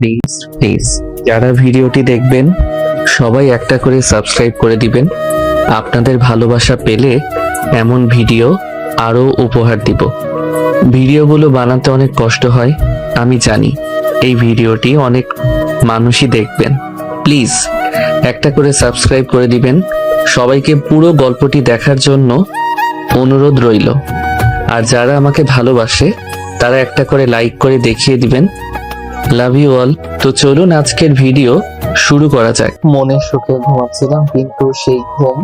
Please please যারা ভিডিওটি দেখবেন সবাই একটা করে সাবস্ক্রাইব করে দিবেন। আপনাদের ভালোবাসা পেলে এমন ভিডিও আরো উপহার দিব। ভিডিওগুলো বানাতে অনেক কষ্ট হয়, আমি জানি। এই ভিডিওটি অনেক মানুষই দেখবেন, প্লিজ একটা করে সাবস্ক্রাইব করে দিবেন। সবাইকে পুরো গল্পটি দেখার জন্য অনুরোধ রইল। আর যারা আমাকে ভালোবাসে তারা একটা করে লাইক করে দেখিয়ে দিবেন। Love you all. তো চলুন আজকের ভিডিও শুরু করা যাক। মনের সুখে ঘুমাচ্ছিলাম, কিন্তু সেই ঘুম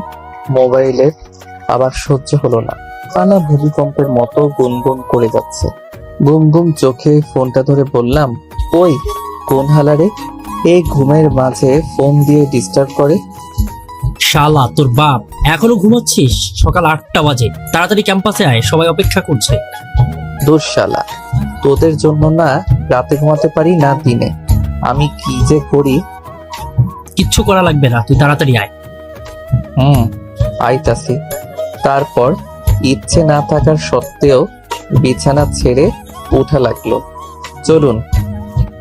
মোবাইলের আবার সহ্য হলো না। টানা ভূমিকম্পের মতো গুনগুন করে যাচ্ছে। ঘুম ঘুম চোখে ফোনটা ধরে বললাম, ওই কোন হালারে এই ঘুমের মাঝে ফোন দিয়ে ডিস্টার্ব করে? শালা তোর বাপ, এখনো ঘুমাচ্ছিস? সকাল 8টা বাজে, তাড়াতাড়ি ক্যাম্পাসে আয়, সবাই অপেক্ষা করছে। দূর শালা, তোদের জন্য না রাতে ঘুমাতে পারি না দিনে। আমি কি যে করি। কিচ্ছু করা লাগবে না, তুই তাড়াতাড়ি আয়। আইতাছি। তারপর ইচ্ছে না থাকার সত্ত্বেও বিছানা ছেড়ে উঠা লাগলো। চলুন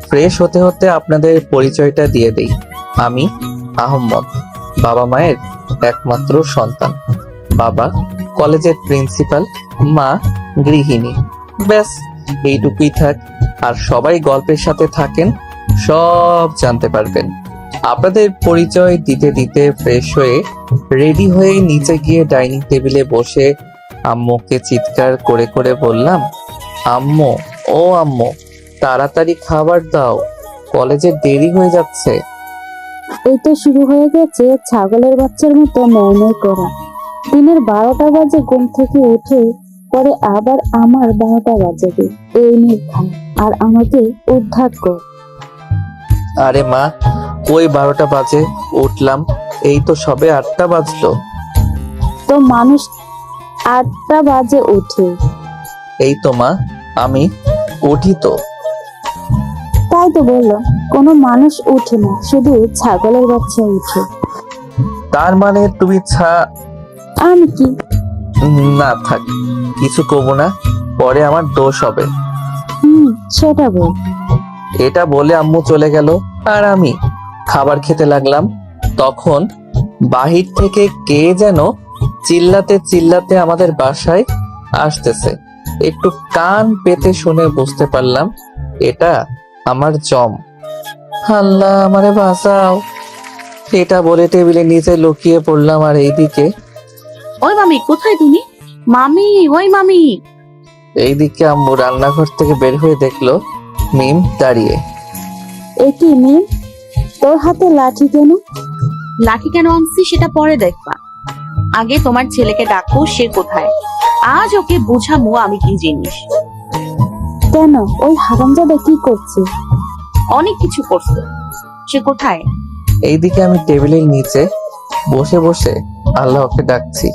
ফ্রেশ হতে হতে আপনাদের পরিচয়টা দিয়ে দেই। আমি আহম্মদ, বাবা মায়ের একমাত্র সন্তান। বাবা কলেজের প্রিন্সিপাল, মা গৃহিণী। ব্যাস এইটুকুই থাক। আর সবাই গল্পের সাথে থাকেন, সব জানতে পারবেন। আপনাদের পরিচয় দিতে দিতে ফ্রেশ হয়ে রেডি হয়ে নিচে গিয়ে ডাইনিং টেবিলে বসে আম্মুকে চিৎকার করে করে বললাম, আম্মু, ও আম্মু, তাড়াতাড়ি খাবার দাও, কলেজে দেরি হয়ে যাচ্ছে। এই তো শুরু হয়ে গেছে ছাগলের বাচ্চার মতো মেয়ে করা। দিনের 12টা বাজে ঘুম থেকে উঠে পরে আবার আমার 12টা বাজে। এই নিয়ে খা আর আমাকে উদ্ধার কর। আরে মা, ওই 12টা বাজে উঠলাম, এই তো সবে 8টা বাজলো। তো মানুষ 8টা বাজে উঠে? এই তো মা, আমি উঠি তো। তাই তো বললো, কোনো মানুষ উঠে না, শুধু ছাগলের বাচ্চা উঠে। তার মানে তুমি আমি কি? না থাক, কিছু কব না, পরে আমার দোষ হবে। সেটা বল। এটা বলে আম্মু চলে গেল আর আমি খাবার খেতে লাগলাম। তখন বাহির থেকে কে যেন চিল্লাতে চিল্লাতে আমাদের বাসায় আসতেছে। একটু কান পেতে শুনে বুঝতে পারলাম এটা আমার জম। আল্লাহ আমারে বাঁচাও, এটা বলে টেবিলের নিচে লুকিয়ে পড়লাম। আর এইদিকে ওই মামি, কোথায় তুমি? মামি, ওই মামি। এইদিকে আম্মু রান্নাঘর থেকে বের হয়ে দেখলো মিম দাঁড়িয়ে। এ কি মেয়ে, তোর হাতে লাঠি কেন? লাঠি কেন আনছি সেটা পরে দেখবা, আগে তোমার ছেলেকে ডাকো, সে কোথায়? আজ ওকে বুঝামু আমি কি জিনিস। কেন, ওই হারামজাদা কি করছে? অনেক কিছু করছে, সে কোথায়? এইদিকে আমি টেবিলের নিচে বসে বসে আল্লাহকে ডাকছি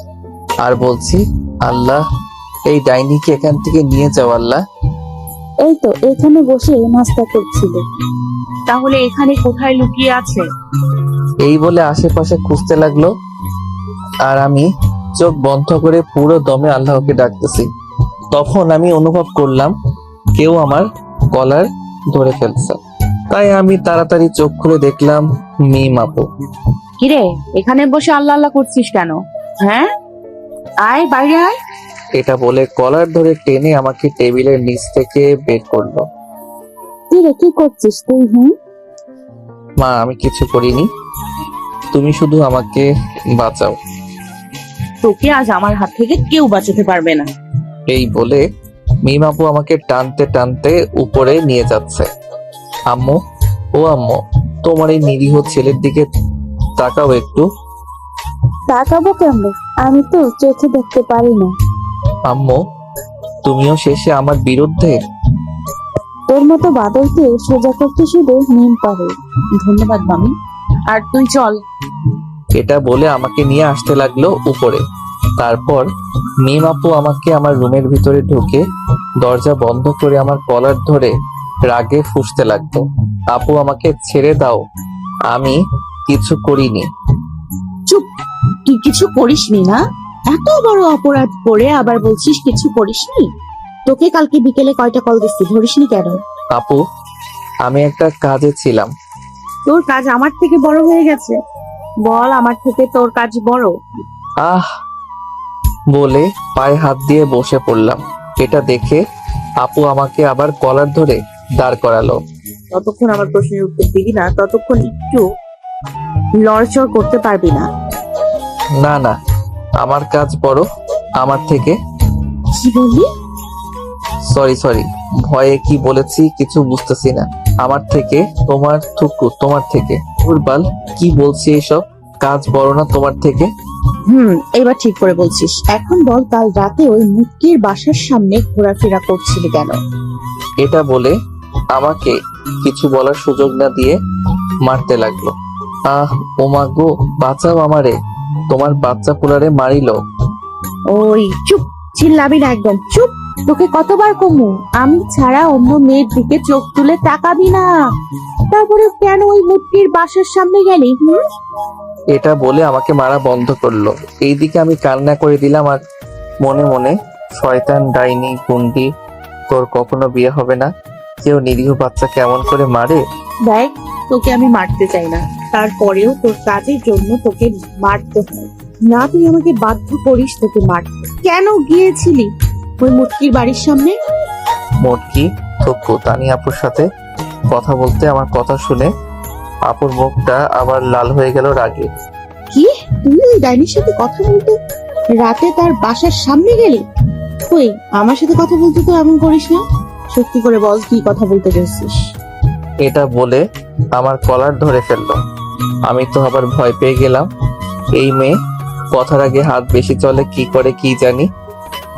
আর বলছি, আল্লাহ এই ডাইনিকে এখান থেকে নিয়ে যাও আল্লাহ। এই তো এখানে বসে নাস্তা করছিল। তাহলে এখানে কোথায় লুকিয়ে আছে? এই বলে আশেপাশে খুঁজতে লাগলো আর আমি চোখ বন্ধ করে পুরো দমে আল্লাহকে ডাকতেছি। তখন আমি অনুভব করলাম কেউ আমার কলার ধরে ফেলছে। তাই আমি তাড়াতাড়ি চোখ খুলে দেখলাম মিম আপু। কিরে, এখানে বসে আল্লাহ আল্লাহ করছিস কেন? হ্যাঁ, আয় বাইরে আয়। এটা বলে কলার ধরে টেনে আমাকে টেবিলের নিচ থেকে বের করলো। কি রে, কি করছিস তুই? মা, আমি কিছু করিনি, তুমি শুধু আমাকে বাঁচাও। তোকে আজ আমার হাত থেকে কেউ বাঁচাতে পারবে না। এই বলে মিম আপু আমাকে টানতে টানতে উপরে নিয়ে যাচ্ছে। আম্মু, ও আম্মু, তোমার এই নিরীহ ছেলের দিকে তাকাও একটু। তাকাবো কেমন? আমি তো চোখে দেখতে পারি না। আম্মু, তুমিও শেষে আমার বিরুদ্ধে? তোর মতো বাদলকে সোজা করতে শুধু নিম পারে। ধন্যবাদ মামি, আর তুই চল। এটা বলে আমাকে নিয়ে আসতে লাগলো উপরে। তারপর মিম আপু আমাকে আমার রুমের ভিতরে ঢুকে দরজা বন্ধ করে আমার কলার ধরে রাগে ফুঁসতে লাগতো। আপু আমাকে ছেড়ে দাও, আমি কিছু করিনি। চুপ, তুই কিছু করিসনি না? এত বড় অপরাধ করে আবার বলছিস কিছু করিসনি? তোকে কালকে বিকেলে কয়টা কল দিচ্ছি, ধরিসনি কেন? আপু, আমি একটা কাজে ছিলাম। তোর কাজ আমার থেকে বড় হয়ে গেছে। বল, আমার থেকে তোর কাজ বড়? আহ বলে পায়ে হাত দিয়ে বসে পড়লাম। এটা দেখে আপু আমাকে আবার কলার ধরে দাঁড় করালো। ততক্ষণ আমার প্রশ্নের উত্তর দিবি না, ততক্ষণ একটু লড়চড় করতে পারবি না। না না, আমার কাজ বড় আমার থেকে। কি বললি? সরি, ভয়ে কি বলেছি কিছু বুঝতেছি না। আমার থেকে? তোমার থেকে? উর্বাল, কি বলছি এসব? কাজ বড় না তোমার থেকে? এবার ঠিক করে বলছিস। এখন বল, কাল রাতে ওই মুক্কির বাসার সামনে ঘোরাফেরা করছিলি কেন? এটা বলে আমাকে কিছু বলার সুযোগ না দিয়ে মারতে লাগলো। ওমা গো, বাঁচাও আমারে, তোমার বাচ্চা পোলারে মারিল। ওই চুপ, চিল্লাবি না, একদম চুপ। তোকে কতবার কমু আমি ছাড়া অন্য মেয়ের দিকে চোখ তুলে তাকাবি না। তারপরে কেন ওই মুক্কির বাসার সামনে গেলি? এটা বলে আমাকে মারা বন্ধ করলো। এইদিকে আমি কান্না করে দিলাম আর মনে মনে, শয়তান, ডাইনি, গুন্ডি, তোর কখনো বিয়ে হবে না। কেউ নিরীহ বাচ্চা কেমন করে মারে? দেখ, তোকে আমি মারতে চাই না, তারপরেও তোর কাজের জন্য তোকে মারতে হয় না। তুই আমাকে বাধ্য করিস তোকে মারতে। কেন গিয়েছিলি ওই মুটকির বাড়ির সামনে? মোটকি থুকু তানি আপুর সাথে কথা বলতে আমার কথা শুনে আপুর মুখটা আবার লাল হয়ে গেল রাগে। কি, তুই ওই ডাইনির সাথে কথা বলতে রাতে তার বাসার সামনে গেলি? কই, আমার সাথে কথা বলতে তো এমন করিস না। সত্যি করে বল, কি কথা বলতে গেছিস? এটা বলে আমার কলার ধরে ফেললো। আমি তো আবার ভয় পেয়ে গেলাম। এই মেয়ে কথার আগে হাত বেশি চলে কি করে কি জানি।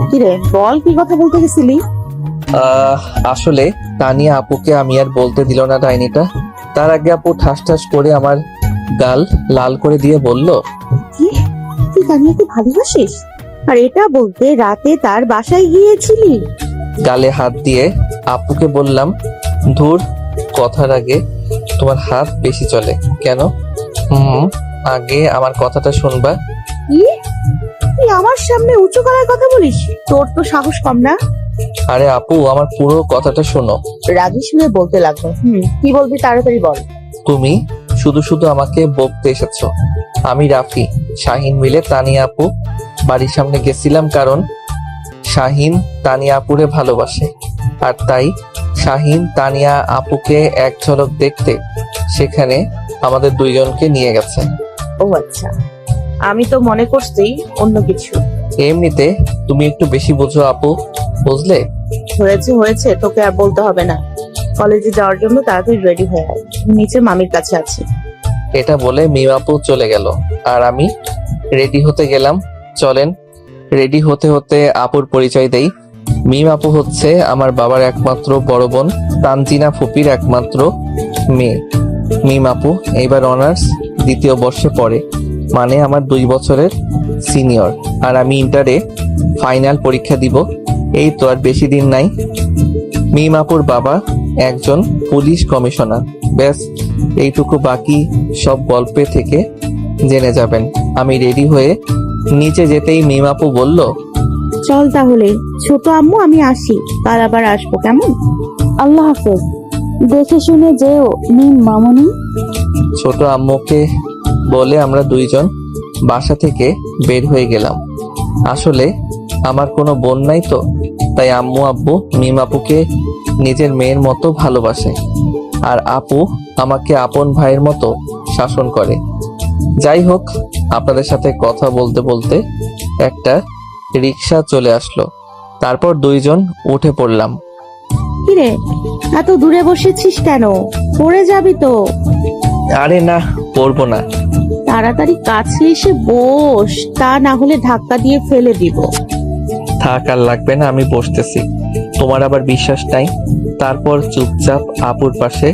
কিরে বল, কি কথা বলতে গেছিলি? আসলে তানিয়া আপুকে আমি আর বলতে দিল না ডাইনিটা। তার আগে আপু ঠাস ঠাস করে আমার গাল লাল করে দিয়ে বলল, কি, তুই তানিয়াকে ভালোবাসিস? আর এটা বলতে রাতে তার বাসায় গিয়েছিলি? গালে হাত দিয়ে আপুকে বললাম, ধুর, কথার আগে তোমার হাত বেশি চলে কেন? আগে আমার কথাটা শুনবা। কি, তুই আমার সামনে উঁচু গলায় কথা বলিস? তোর তো সাহস কম না। আরে আপু, আমার পুরো কথাটা শোনো। রাগী শুনে বলতে লাগলো, কি বলবি তাড়াতাড়ি বল। তুমি শুধু শুধু আমাকে বকতে এসেছো। আমি রাফি শাহিন মিলে তানিয়া আপু বাড়ির সামনে গেছিলাম, কারণ শাহিন তানিয়া আপুরে ভালোবাসে। আর তাই শাহিন তানিয়া আপুকে এক ঝলক দেখতে সেখানে আমাদের দুইজনকে নিয়ে গেছে। ও আচ্ছা, আমি তো মনে করছি অন্য কিছু। এমনিতে তুমি একটু বেশি বোঝো আপু, বুঝলে? হয়েছে, তোকে আর বলতে হবে না। কলেজে যাওয়ার জন্য তাড়াতাড়ি রেডি হয়ে আয়, নিচে মামির কাছে আছি। এটা বলে মিম আপু চলে গেল আর আমি রেডি হতে গেলাম। চলেন। রেডি হতে হতে আপুর পরিচয় দেই। মিম আপু হচ্ছে আমার বাবার একমাত্র বড় বোন, তানজিনা ফুপির একমাত্র মেয়ে। মিম আপু এবার অনার্স দ্বিতীয় বর্ষে পড়ে, মানে আমার 2 বছরের সিনিয়র। আর আমি ইন্টারে ফাইনাল পরীক্ষা দিব, এই তো আর বেশি দিন নাই। মিম আপুর বাবা একজন পুলিশ কমিশনার। ব্যাস এইটুকু, বাকি সব গল্পে থেকে জেনে যাবেন। আমি রেডি হয়ে নিচে যেতেই মিম আপু বলল, চল তাহলে ছোট আম্মু, আমি আসি, কাল আবার আসবো, কেমন? আল্লাহ হাফেজ। দেখে শুনে যেও মিম মামনি। ছোট আম্মুকে বলে আমরা দুইজন বাসা থেকে বের হয়ে গেলাম। আসলে আমার কোনো বোন নাই তো, তাই আম্মু আব্বু মিম আপুকে নিজের মেয়ের মতো ভালোবাসে, আর আপু আমাকে আপন ভাইয়ের মতো শাসন করে। যাই হোক, আপনাদের সাথে কথা বলতে বলতে একটা রিক্সা চলে আসলো। তারপর দুইজন উঠে পড়লাম। কিরে, এত দূরে বসেছিস কেন? পড়ে যাবি তো। আরে না, পড়বো না। তাড়াতাড়ি কাছে এসে বস, তা না হলে ধাক্কা দিয়ে ফেলে দিব। থাক, আর লাগবে না, আমি বসতেছি। তোমার আবার বিশ্বাস নাই? তারপর চুপচাপ আপুর পাশে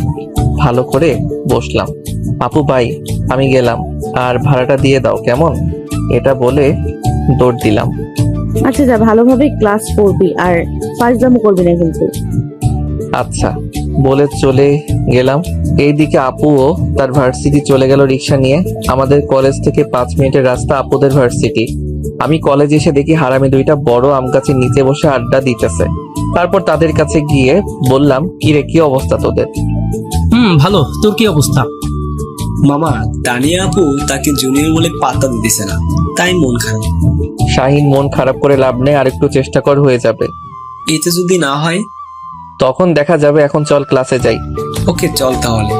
ভালো করে বসলাম। আপু বাই, আমি গেলাম, আর ভাড়াটা দিয়ে দাও কেমন? এটা বলে দৌড় দিলাম। আচ্ছা যা, ভালোভাবে ক্লাস করবি আর ফাজলামো করবি না কিন্তু। আচ্ছা বলে চলে গেলাম। এইদিকে আপুও তার ভার্সিটি চলে গেল রিক্সা নিয়ে। আমাদের কলেজ থেকে 5 মিনিটের রাস্তা আপুদের ভার্সিটি। আমি কলেজে এসে দেখি হারামি দুইটা বড় আম গাছের নিচে বসে আড্ডা দিতেছে। তারপর তাদের কাছে গিয়ে বললাম, কি রে, কি অবস্থা তোদের? ভালো। তোর কি অবস্থা? মামা, তানিয়া আপু তাকে জুনিয়র বলে পাত্তা দিতেছে না, তাই মন খারাপ। শাহিন, মন খারাপ করে লাভ নেই, আর একটু চেষ্টা কর, হয়ে যাবে। এতে যদি না হয়? তখন দেখা যাবে। এখন চল ক্লাসে যাই। ওকে চল তাহলে।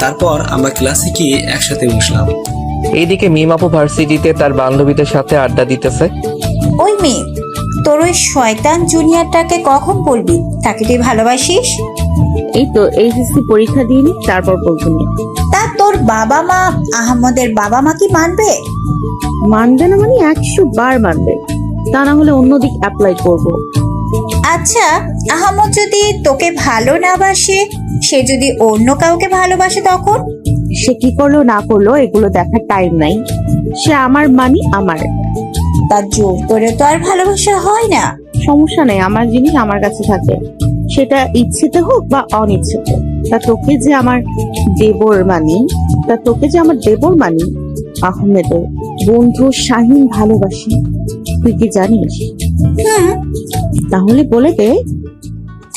তারপর আমরা ক্লাসে গিয়ে একসাথে বসলাম। এইদিকে মিম আপু ভার্সিটিতে তার বান্ধবীদের সাথে আড্ডা দিতেছে। ওই মেয়ে, তোর ওই শয়তান জুনিয়রটাকে কখন বলবি তাকে তুই ভালোবাসিস? এই তো এইচএসসি পরীক্ষা দিইনি, তারপর বলতো না। তা তোর বাবা মা, আহমদের বাবা মা কি মানবে? মানবে না মানে 100 বার মানবে, তা না হলে অন্যদিক অ্যাপ্লাই করব। আচ্ছা, আহমদ যদি তোকে ভালো না বাসে, সে যদি অন্য কাউকে ভালোবাসে তখন? সে কি করলো না করলো এগুলো দেখার টাইম নাই। সে আমার মানি আমার। তার জোর করে তো আর ভালোবাসা হয় না। সমস্যা নেই, আমার জিনিস আমার কাছে থাকে, সেটা ইচ্ছেতে হোক বা অনিচ্ছেতে। তা তোকে যে আমার দেবর মানি, আহমেদের বন্ধু শাহিন ভালোবাসি, তুই কি জানিস? হুম, তাহলে বলে দে।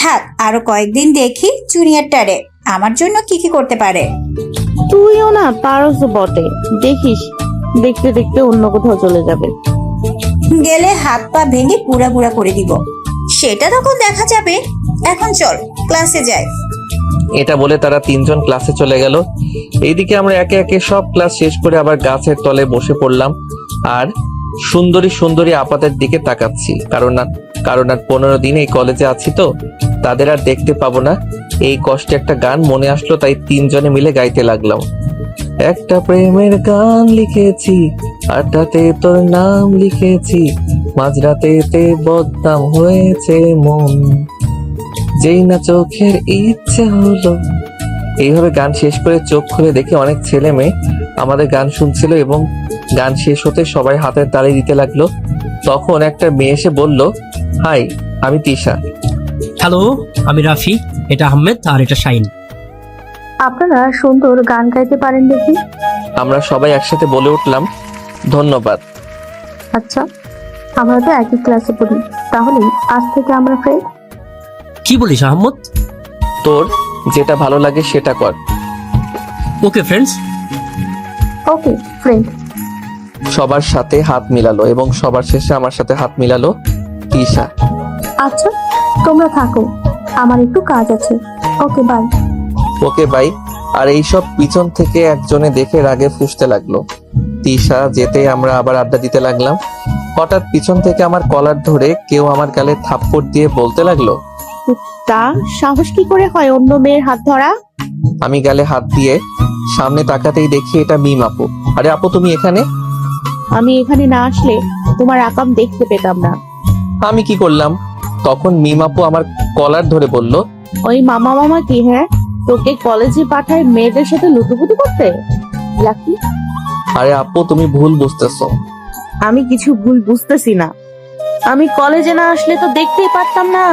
থাক, আরো কয়েকদিন দেখি জুনিয়রটারে আমার জন্য কি কি করতে পারে। তুইও না পারস বটে, দেখিস দেখতে দেখতে অন্য কোথাও চলে যাবে। গেলে হাত পা ভেঙে পুরা পুরা করে দিব, সেটা তখন দেখা যাবে। এখন চল ক্লাসে যাই। এটা বলে তারা তিনজন ক্লাসে চলে গেল। এইদিকে আমরা একে একে সব ক্লাস শেষ করে আবার গাছের তলে বসে পড়লাম আর সুন্দরী সুন্দরী আপাদের দিকে তাকাচ্ছি। কারণ আর 15 দিন এই কলেজে আছি তো, তাদের আর দেখতে পাবো না। এই কষ্টে একটা গান মনে আসলো, তাই তিনজনে মিলে গাইতে লাগলাম। একটা প্রেমের গান লিখেছি, আড্ডাতে তোর নাম লিখেছি, মাঝরাতেতে বদনাম হয়েছে মন, যেই না চোখের ইচ্ছে হলো। এইভাবে গান শেষ করে চোখ খুলে দেখি অনেক ছেলে মেয়ে আমাদের গান শুনছিল এবং গান শেষ হতে সবাই হাতের তালি দিতে লাগলো। তখন একটা মেয়ে এসে বলল, হাই, আমি তিশা। হ্যালো, আমি রাফি, এটা আহমেদ আর এটা শাহিন। আপনারা সুন্দর গান গাইতে পারেন দেখি। আমরা সবাই একসাথে বলে উঠলাম, ধন্যবাদ। আচ্ছা, আমরা তো একই ক্লাসে পড়ি, তাহলে আজ থেকে আমরা ফ্রেন্ড। কি বলিস আহমদ? তোর যেটা ভালো লাগে সেটা কর। Okay friends. Okay friend. সবার সাথে হাত মিলালো এবং সবার শেষে আমার সাথে হাত মিলালো তিশা। আচ্ছা, তোমরা থাকো, আমার একটু কাজ আছে। Okay bye. Okay bye. আর এইসব পিছন থেকে একজনে দেখে রাগে ফুঁসতে লাগলো। তিশা যেতে আমরা আবার আড্ডা দিতে লাগলাম। হঠাৎ পিছন থেকে আমার কলার ধরে কেউ আমার গালে থাপ্পড় দিয়ে বলতে লাগলো, তা সাহস কি করে হয় অন্য মেয়ের হাত ধরা? আমি গালে হাত দিয়ে সামনে তাকাতেই দেখি এটা মিম আপু। আরে আপু, তুমি এখানে? আমি এখানে না আসলে তোমার আকাম দেখতে পেতাম না। আমি কি করলাম? তখন মিম আপু আমার কলার ধরে বলল, ওই মামা কি, হ্যাঁ, তোকে কলেজে পাঠায় মেয়েদের সাথে লুটোপুটি করতে? লাকি, আরে আপু, তুমি ভুল বুঝতেছো। আমি কিছু ভুল বুঝতেছি না। আমি কলেজে না আসলে তো দেখতেই পারতাম না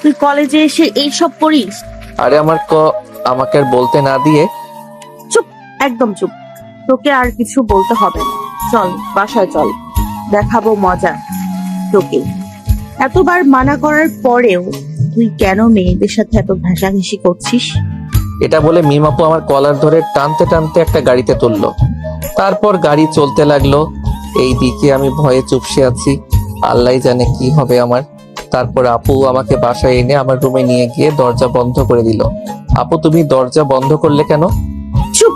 তুই কলেজে এসে এইসব করিস। আরে আমাকে আর বলতে না দিয়ে, চুপ, একদম চুপ। তোকে আর কিছু বলতে হবে না, চল বাসায় চল, দেখাবো মজা তোকে। এতবার মানা করার পরেও তুই কেন মেয়েদের সাথে এত ঘেঁষাঘেঁষি করছিস? এটা বলে মিম আপু আমার কলার ধরে টানতে টানতে একটা গাড়িতে তুললো। তারপর গাড়ি চলতে লাগলো। এই দিকে আমি ভয়ে চুপসে আছি, আল্লাহ জানে কি হবে আমার। তারপর আপু আমাকে বাসায় এনে আমার রুমে নিয়ে গিয়ে দরজা বন্ধ করে দিল। আপু, তুমি দরজা বন্ধ করলে কেন? চুপ,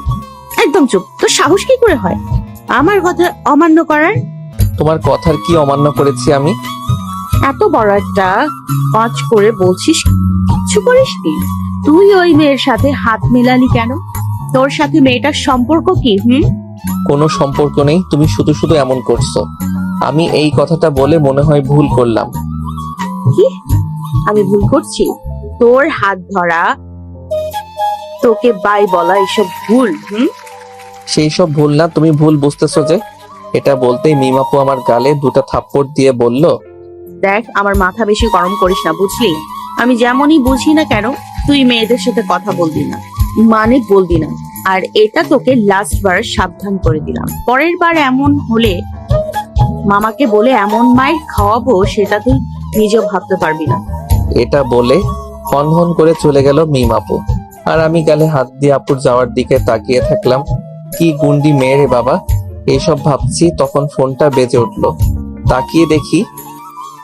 একদম চুপ। তোর সাহস কি করে হয় আমার কথা অমান্য করার? তোমার কথার কি অমান্য করেছি আমি? এত বড় একটা কাজ করে বলছিস কিচ্ছু করিসনি? তুই ওই মেয়ের সাথে হাত মেলালি কেন? তোর সাথে মেয়েটার সম্পর্ক কি? কোনো সম্পর্ক নেই, তুমি শুধু শুধু এমন করছো। আমি এই কথাটা বলে মনে হয় ভুল করলাম। কি আমি ভুল করছি? তোর হাত ধরা, তোকে বাই বলা, এসব ভুল? সেই সব ভুল না, তুমি ভুল বুঝতেছো যে। এটা বলতেই মিম আপু আমার গালে 2টা থাপ্পড় দিয়ে বলল, দেখ, আমার মাথা বেশি গরম করিস না, বুঝলি? আমি যেমনই বুঝি না কেন, তুই মেয়েদের সাথে কথা বলবি না, মানে বলবি না। আর এটা তোকে লাস্ট বার সাবধান করে দিলাম। পরের বার এমন হলে মামাকে বলে এমন মাইর খাওয়াবো সেটা তুই নিজেও ভাবতে পারবি না। এটা বলে হন হন করে চলে গেল মিম আপু। আর আমি গালে হাত দিয়ে আপুর যাওয়ার দিকে তাকিয়ে থাকলাম। কি গুন্ডি মেয়ে রে বাবা, এইসব ভাবছি তখন ফোনটা বেজে উঠলো। তাকিয়ে দেখি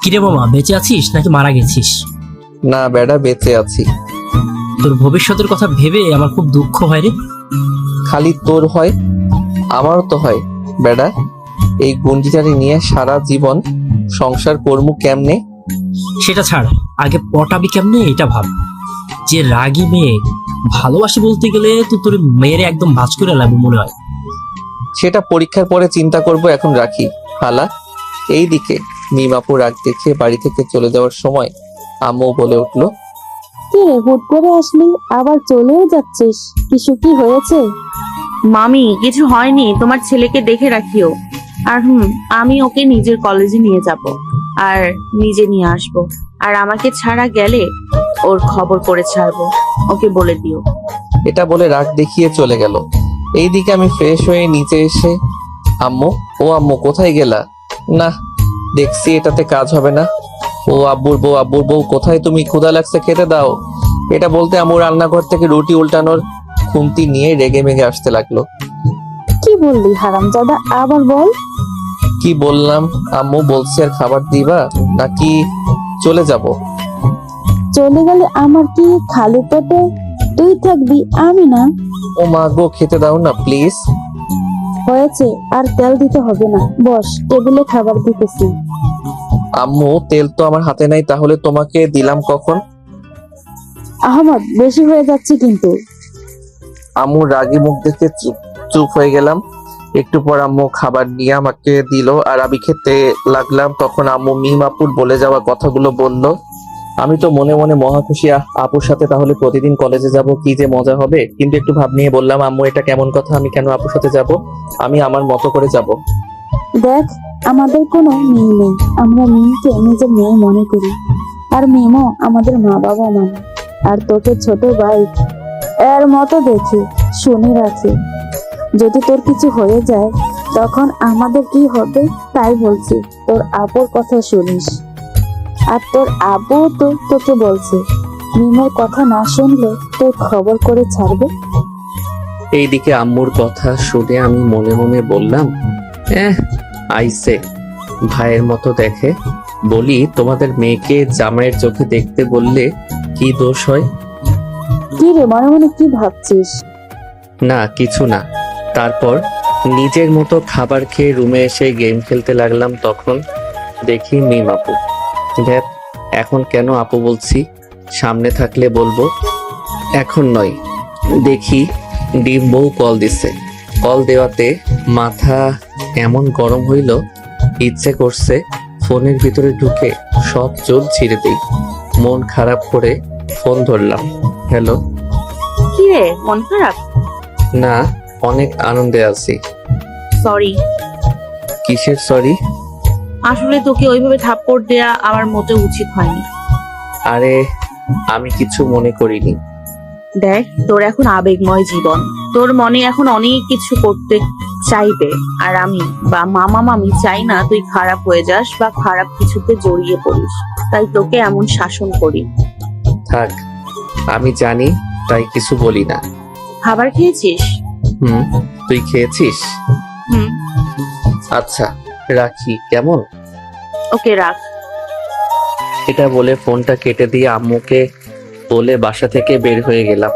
কিরে মামা, বেঁচে আছিস নাকি মারা গেছিস? না বেড়া, বেঁচে আছি। তোর ভবিষ্যতের কথা ভেবে আমার খুব দুঃখ হয় রে। খালি তোর হয়, আমারও তো হয় বেড়া। এই গুন্ডিটারি নিয়ে সারা জীবন সংসার কর্ম কেমনে? সেটা ছাড়, আগে পটাবি কেমনে এটা ভাব। যে রাগী মেয়ে, ভালোবাসি বলতে গেলে তো তোর মেয়েরে একদম ভাঁজ করে লাগবে মনে হয়। সেটা পরীক্ষার পরে চিন্তা করব, এখন রাখি। হালা এইদিকে মিমাপুর রাগ দেখে বাড়ি থেকে চলে যাওয়ার সময় আম্মু বলে উঠলো, কি রে, হুট করে আসলি, আবার চলেও যাচ্ছিস? কিছু কি হয়েছে? মামি, কিছু হয়নি, তোমার ছেলেকে দেখে রাখিও। আর আমি ওকে নিজের কলেজে নিয়ে যাব আর নিজে নিয়ে আসব। আর আমাকে ছাড়া গেলে ওর খবর করে ছাড়বো, ওকে বলে দিও। এটা বলে রাগ দেখিয়ে চলে গেল। এইদিকে আমি ফ্রেশ হয়ে নিচে এসে আম্মু, ও আম্মু কোথায় গেলা? না, দেখছি এটাতে কাজ হবে না। ও আব্বুর বউ, আব্বুর বউ কোথায় তুমি? ক্ষুধা লাগছে, খেতে দাও। এটা বলতে আম্মু রান্নাঘর থেকে রুটি উল্টানোর খুন্তি নিয়ে রেগে মেগে আসতে লাগলো। কি বললি হারামজাদা, আবার বল। কি বললাম আম্মু? বলছি আর খাবার দিবা নাকি চলে যাব? চলে গেলে আমার কি, খালি পেটে তুই থাকবি, আমি না? ও মা গো, খেতে দাও না প্লিজ। হয়েছে, আর তেল দিতে হবে না, বস, টেবিলে খাবার দিতেছি। আম্মু তেল তো আমার হাতে নাই, তাহলে তোমাকে দিলাম কখন? আহমদ, বেশি হয়ে যাচ্ছে কিন্তু। আম্মুর রাগী মুখ দেখে চুপ চুপ হয়ে গেলাম। একটু পর আম্মু খাবার নিয়ে আমাকে দিল আর আমি খেতে লাগলাম। তখন আম্মু মিমাপুর বলে যাওয়া কথাগুলো বলল। আমি তো মনে মনে মহা খুশি, আপুর সাথে তাহলে প্রতিদিন কলেজে যাব, কি যে মজা হবে। কিন্তু একটু ভাব নিয়ে বললাম, আম্মু এটা কেমন কথা? আমি কেন আপুর সাথে যাব? আমি আমার মতো করে যাব। দেখ, আমাদের কোনো মিল নেই, আমরা মিমকে নিজের মেয়ে মনে করি, আর মিমও আমাদের মা বাবা মানে। আর তোকে ছোট ভাই এর মতো দেখি, শুনে রাখি, যদি তোর কিছু হয়ে যায় তখন আমাদের কি হবে, তাই বলছি তোর আপুর কথা শুনিস। আর তোর আব্বু তো তোকে বলছে, মিমের কথা না শুনলে তোর খবর করে ছাড়বে। এইদিকে আম্মুর কথা শুনে আমি মনে মনে বললাম, আইসে ভাইয়ের মতো দেখে। বলি, তোমাদের মেয়েকে জামাইয়ের চোখে দেখতে বললে কি দোষ হয়? কি রে, মনে মনে কি ভাবছিস? না কিছু না। তারপর নিজের মতো খাবার খেয়ে রুমে এসে গেম খেলতে লাগলাম। তখন দেখি মিম আপু। দেখ, এখন কেন আপু বলছি? সামনে থাকলে বলবো, এখন নয়। দেখি ডিম বউ কল দিছে। কল দেওয়াতে মাথা এমন গরম হইল, ইচ্ছে করছে ফোনের ভিতরে ঢুকে সব চুল ছিঁড়ে দিই। মন খারাপ করে ফোন ধরলাম। হ্যালো। কি রে, মন খারাপ? না, অনেক আনন্দে আছি। সরি। কিসের সরি? আসলে তোকে ওইভাবে থাপ্পড় দেয়া আমার মোটেও উচিত হয়নি। আরে আমি কিছু মনে করিনি। দেখ, তোর এখন আবেগময় জীবন, তোর মনে এখন অনেক কিছু করতে চাইবে। আর আমি বা মামা মামি চাই না তুই খারাপ হয়ে যাস বা খারাপ কিছুতে জড়িয়ে পড়িস, তাই তোকে এমন শাসন করি। থাক, আমি জানি, তাই কিছু বলি না। খাবার খেয়েছিস? তুই খেয়েছিস? হুম। আচ্ছা রাখি, কেমন? ওকে, রাখ। এটা বলে ফোনটা কেটে দিয়ে আম্মুকে বলে বাসা থেকে বের হয়ে গেলাম।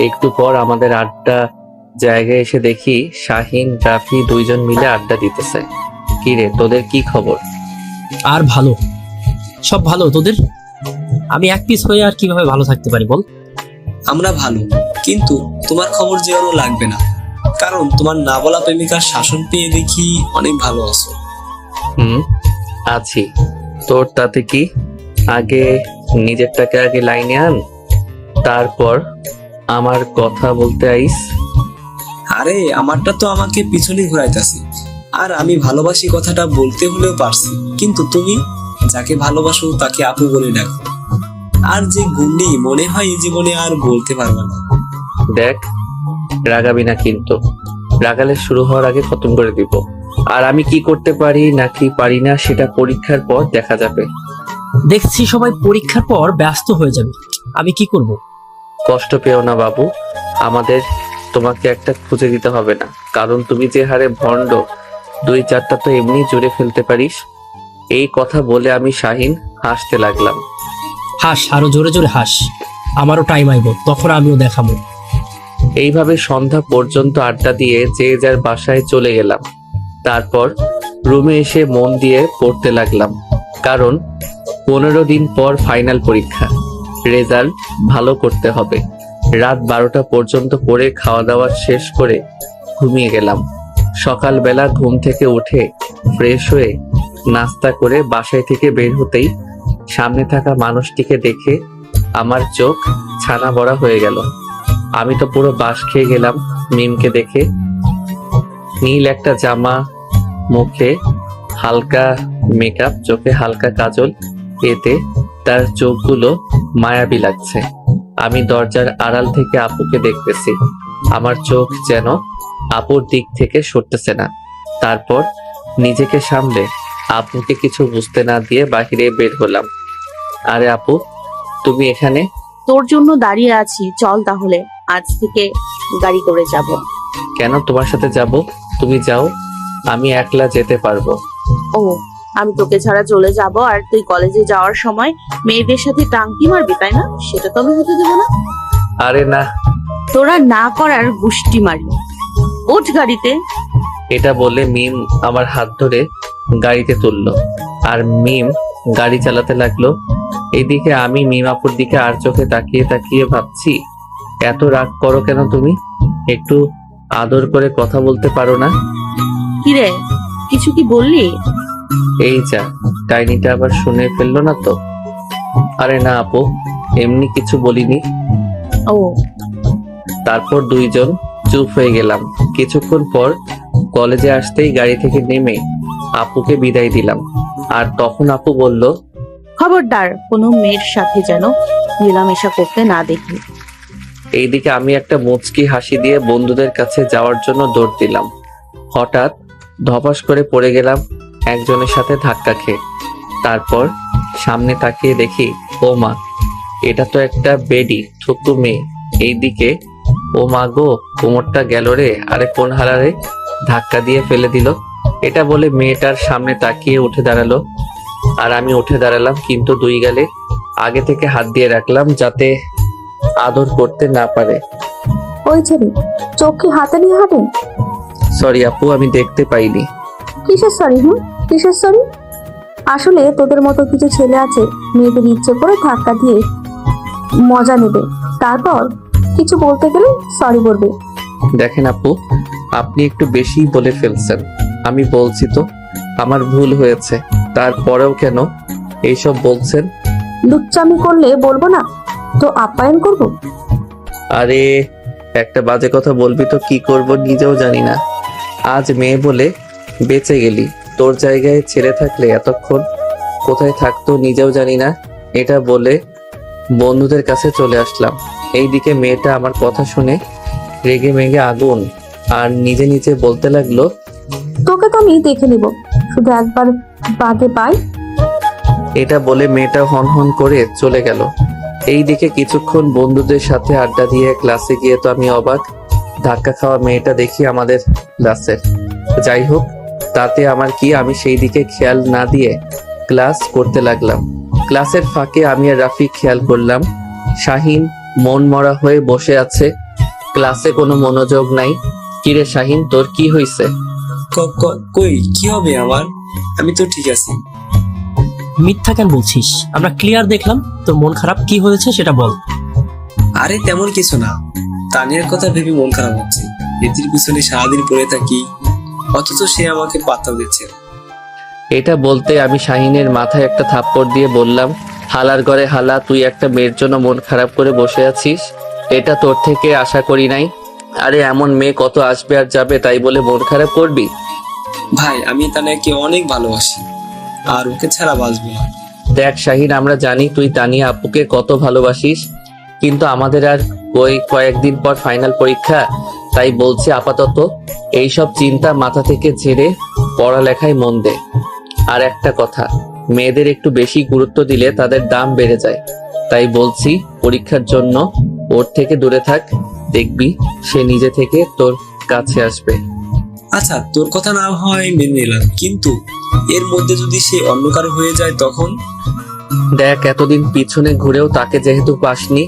একটু পর আমাদের আড্ডা জায়গায় এসে দেখি শাহিন, রাফি দুইজন মিলে আড্ডা দিতেছে। কি রে, তোদের কি খবর? আর ভালো, সব ভালো। তোদের? আমি এক পিস হয়ে আর কিভাবে ভালো থাকতে পারি বল? আমরা ভালো, কিন্তু তোমার খবর যেও লাগবে না, কারণ তোমার না বলা প্রেমিকার শাসন পেয়ে দেখি অনেক ভালো আছো। আছি। তোর তাতে কি? আগে নিজেরটাকে আগে লাইনে আন, তারপর আমার কথা বলতে আইস। আরে আমারটা তো আমাকে পিছনে ঘুরাইতেছি, আর আমি ভালোবাসি কথাটা বলতে হলেও পারছি, কিন্তু তুমি যাকে ভালোবাসো তাকে আপু বলে ডাকো। আর যে গুন্ডি মনে হয় এই জীবনে আর বলতে পারবে না। দেখ, রাগাবি না কিন্তু। রাগালে শুরু হওয়ার আগে খতম করে দিব। আর আমি কি করতে পারি নাকি পারি না সেটা পরীক্ষার পর দেখা যাবে। দেখছি সবাই পরীক্ষার পর ব্যস্ত হয়ে যাবে, আমি কি করব? কষ্ট পেও না বাবু, আমাদের তোমাকে একটা খুঁজে দিতে হবে না, কারণ তুমি যে হারে ভণ্ড, 2-4টা তো এমনি জুড়ে ফেলতে পারিস। এই কথা বলে আমি শাহিন হাসতে লাগলাম। হাস, আরো জোরে জোরে হাস, আমারও টাইম আইব, তখন আমিও দেখাবো। এইভাবে সন্ধ্যা পর্যন্ত আড্ডা দিয়ে যে যার বাসায় চলে গেলাম। তারপর রুমে এসে মন দিয়ে পড়তে লাগলাম, কারণ 15 দিন পর ফাইনাল পরীক্ষা, রেজাল্ট ভালো করতে হবে। রাত 12টা পর্যন্ত পড়ে খাওয়া দাওয়া শেষ করে ঘুমিয়ে গেলাম। সকালবেলা ঘুম থেকে উঠে ফ্রেশ হয়ে নাস্তা করে বাসায় থেকে বের হতেই সামনে থাকা মানুষটিকে দেখে আমার চোখ ছানা বড়া হয়ে গেল। আমি তো পুরো বাস খেয়ে গেলাম মিমকে দেখে। নীল একটা জামা, মুখে হালকা মেকআপ, চোখে হালকা কাজল, এতে তার চোখগুলো মায়াবী লাগছে। আমি দরজার আড়াল থেকে আপুকে দেখতেছি, আমার চোখ যেন আপুর দিক থেকে সরতেছে না। তারপর নিজেকে সামলে আপুকে কিছু বুঝতে না দিয়ে বাহিরে বের হলাম। আরে আপু, তুমি এখানে? তোর জন্য দাঁড়িয়ে আছি, চল তাহলে আজ থেকে গাড়ি করে যাব। কেন তোমার সাথে যাব? তুমি যাও, আমি একলা যেতে পারবো। ও, আমি তোকে ছাড়া চলে যাব আর তুই কলেজে যাওয়ার সময় মেয়েদের সাথে টাঙ্কি মারবি, তাই না? সেটা তো আমি হতে দেবো না। আরে না। তোরা না করার গুষ্টি মারি, ওঠ গাড়িতে। এটা বলে মিম আমার হাত ধরে গাড়িতে তুললো আর মিম গাড়ি চালাতে লাগলো। এইদিকে আমি মিম আপুর দিকে আর চোখে তাকিয়ে তাকিয়ে ভাবছি, এত রাগ করো কেন তুমি? একটু আদর করে কথা বলতে পারো না? কিরে, কিছু কি বললি? এই যা, ডাইনিটা আবার শুনে ফেললো না তো? আরে না আপু, এমনি কিছু বলিনি। ও, তারপর দুইজন চুপ হয়ে গেলাম। কিছুক্ষণ পর কলেজে আসতেই গাড়ি থেকে নেমে আপুকে বিদায় দিলাম। আর তখন আপু বলল, খবরদার কোনো মেয়ের সাথে যেন মেলামেশা করতে না দেখি। এইদিকে আমি একটা মুচকি হাসি দিয়ে বন্ধুদের কাছে যাওয়ার জন্য দৌড় দিলাম। হঠাৎ ধপাস করে পড়ে গেলাম একজনের সাথে ধাক্কা খেয়ে। তারপর সামনে তাকিয়ে দেখি, ও মা, এটা তো একটা বেডি থুতু মেয়ে। এইদিকে ও মা গো, কোমরটা গেল রে, আরে কোন হারারে ধাক্কা দিয়ে ফেলে দিল। এটা বলে মেয়েটার সামনে তাকিয়ে উঠে দাঁড়ালো আর আমি উঠে দাঁড়ালাম, কিন্তু 2 গালে আগে থেকে হাত দিয়ে রাখলাম যাতে আদর করতে না পারে। ওই ছেলে, চোখ কি হাতে নিয়ে হাঁটে? সরি আপু, আমি দেখতে পাইনি। কিসের সরি? কিসের সরি? আসলে তোদের মতো কিছু ছেলে আছে, মেয়েদের ইচ্ছে করে ধাক্কা দিয়ে মজা নেবে, তারপর কিছু বলতে গেলে সরি বলবে। দেখেন আপু, আপনি একটু বেশি বলে ফেলছেন। আমি বলছি তো আমার ভুল হয়েছে, তারপরেও কেন এইসব বলছেন? লুচ্চামি করলে বলবো না তো আপ্যায়ন করবো? আরে একটা বাজে কথা বলবি তো কি করব নিজেও জানি না। আজ মেয়ে বলে বেঁচে গেলি, তোর জায়গায় ছেলে থাকলে এতক্ষণ কোথায় থাকতো নিজেও জানি না। এটা বলে বন্ধুদের কাছে চলে আসলাম। এইদিকে মেয়েটা আমার কথা শুনে রেগে মেগে আগুন আর নিজে নিজে বলতে লাগলো, তোকে তো আমি দেখে নিব, শুধু একবার বাগে পাই। এটা বলে মেয়েটা হন হন করে চলে গেল। এইদিকে কিছুক্ষণ বন্ধুদের সাথে আড্ডা দিয়ে ক্লাসে গিয়ে তো আমি অবাক, ধাক্কা খাওয়া মেয়েটা দেখি আমাদের ক্লাসের। যাই হোক, তাতে আমার কি, আমি সেই দিকে খেয়াল না দিয়ে ক্লাস করতে লাগলাম। ক্লাসের ফাঁকে আমি আর রাফি খেয়াল করলাম শাহিন মন মরা হয়ে বসে আছে, ক্লাসে কোনো মনোযোগ নাই। কিরে শাহিন, তোর কি হয়েছে? কই কি হবে আমার? আমি তো ঠিক আছি। মিথ্যা কেন বলছিস? আমরা ক্লিয়ার দেখলাম, তোর মন খারাপ, কি হয়েছে সেটা বল। আরে তেমন কিছু না, তানিয়ার কথা ভেবে মন খারাপ হচ্ছে। এটির পিছনে সারাদিন পড়ে থাকি, অথচ সে আমাকে পাত্তা দিচ্ছে না। এটা বলতে আমি শাহিনের মাথায় একটা থাপ্পড় দিয়ে বললাম, হালার ঘরে হালা, তুই একটা মেয়ের জন্য মন খারাপ করে বসে আছিস, এটা তোর থেকে আশা করি নাই। আরে এমন মেয়ে কত আসবে আর যাবে, তাই বলে মন খারাপ করবি? ভাই, আমি তানিয়াকে অনেক ভালোবাসি আর ওকে ছাড়া বাঁচবো না। দেখ শাহিন, আমরা জানি তুই তানিয়া আপুকে কত ভালোবাসিস, কিন্তু আমাদের আর ওই কয়েকদিন পর ফাইনাল পরীক্ষা, তাই বলছি আপাতত এইসব চিন্তা মাথা থেকে ঝেড়ে পড়ালেখায় মন দে। আর একটা কথা, মেয়েদের একটু বেশি গুরুত্ব দিলে তাদের দাম বেড়ে যায়, তাই বলছি পরীক্ষার জন্য ওর থেকে দূরে থাক, দেখবি সে নিজে থেকে তোর কাছে আসবে। আচ্ছা, তোর কথা না হয় মেনে নিলাম, কিন্তু এর মধ্যে যদি সে অন্য কারো হয়ে যায় তখন? দেখ, এতদিন পিছনে ঘুরেও তাকে যেহেতু পাসনি,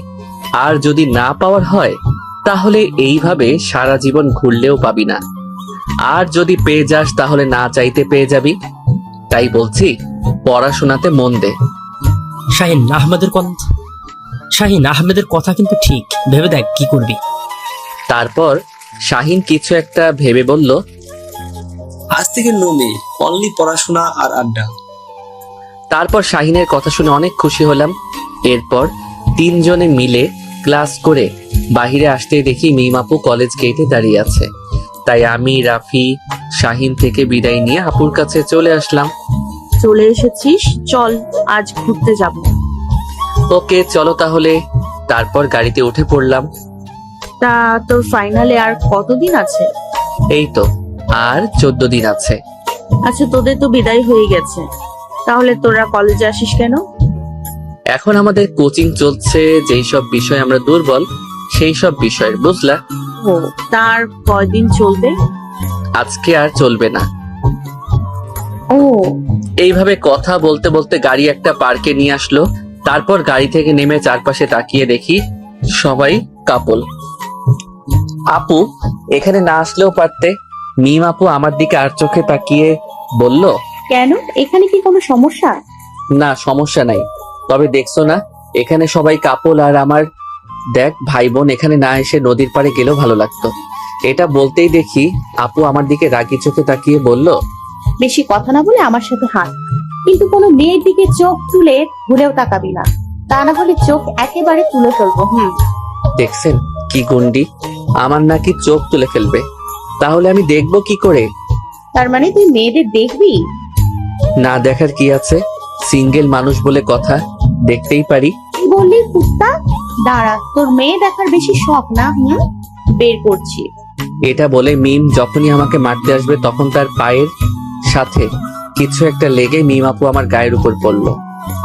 আর যদি না পাওয়ার হয় তাহলে এইভাবে সারা জীবন ঘুরলেও পাবি না। আর যদি পেয়ে যাস তাহলে না চাইতে পেয়ে যাবি। তাই বলছি, পড়াশোনাতে মন দে। শাহিন আহমেদের কথা কিন্তু ঠিক, ভেবে দেখ কি করবি। তারপর শাহিন কিছু একটা ভেবে বলল, আজ থেকে নো মেয়ে, অনলি পড়াশোনা আর আড্ডা। তারপর শাহিনের কথা শুনে অনেক খুশি হলাম। এরপর তিনজনে মিলে ক্লাস করে বাহিরে আসতেই দেখি মিম আপু কলেজ গেটে দাঁড়িয়ে আছে। তাই আমি, রাফি, শাহিন থেকে বিদায় নিয়ে আপুর কাছে চলে আসলাম। চলে এসেছিস, চল আজ ঘুরতে যাব। ওকে চলো তাহলে। তারপর গাড়িতে উঠে পড়লাম। তা তোর ফাইনালে আর কতদিন আছে? এই তো আর 14 দিন আছে। আচ্ছা, তোদের তো বিদায় হয়ে গেছে, তাহলে তোরা কলেজে আসিস কেন? এখন আমাদের কোচিং চলছে, যেই সব বিষয় আমরা দুর্বল সেই সব বিষয়ের, বুঝলা? ও, তার কয়দিন চলবে? আজকে আর চলবে না। ও, এইভাবে কথা বলতে বলতে গাড়ি একটা পার্কে নিয়ে আসলো। তারপর গাড়ি থেকে নেমে চারপাশে তাকিয়ে দেখি সবাই কাপল। আপু এখানে না আসলেও পারতে। মিম আপু আমার দিকে আর চোখে তাকিয়ে বলল, কেন? এখানে কি কোনো সমস্যা? না সমস্যা নাই, তবে দেখছো না এখানে সবাই কাপল, আর আমার দেখ ভাই বোন এখানে না এসে নদীর পাড়ে গেলেও ভালো লাগতো। এটা বলতেই দেখি আপু আমার দিকে রাগি চোখে তাকিয়ে বলল, বেশি কথা না বলে আমার সাথে হাঁট, কিন্তু কোনো মেয়ের দিকে চোখ তুলে ঘুরেও তাকাবি না, তা না হলে চোখ একেবারে তুলে ফেলবো। দেখছেন কি গুন্ডি, আমার নাকি চোখ তুলে ফেলবে, তাহলে আমি দেখবো কি করে? তার মানে তুই মেয়েদের দেখবি? না দেখার কি আছে, সিঙ্গেল মানুষ বলে কথা, দেখতেই পারি। কি বললি কুত্তা? দাঁড়া, তোর মেয়ে দেখার বেশি শখ না? বের করছি। এটা বলে মিম যখনই আমাকে মারতে আসবে তখন তার পায়ের সাথে কিছু একটা লেগে মিম আপু আমার গায়ের উপর পড়লো,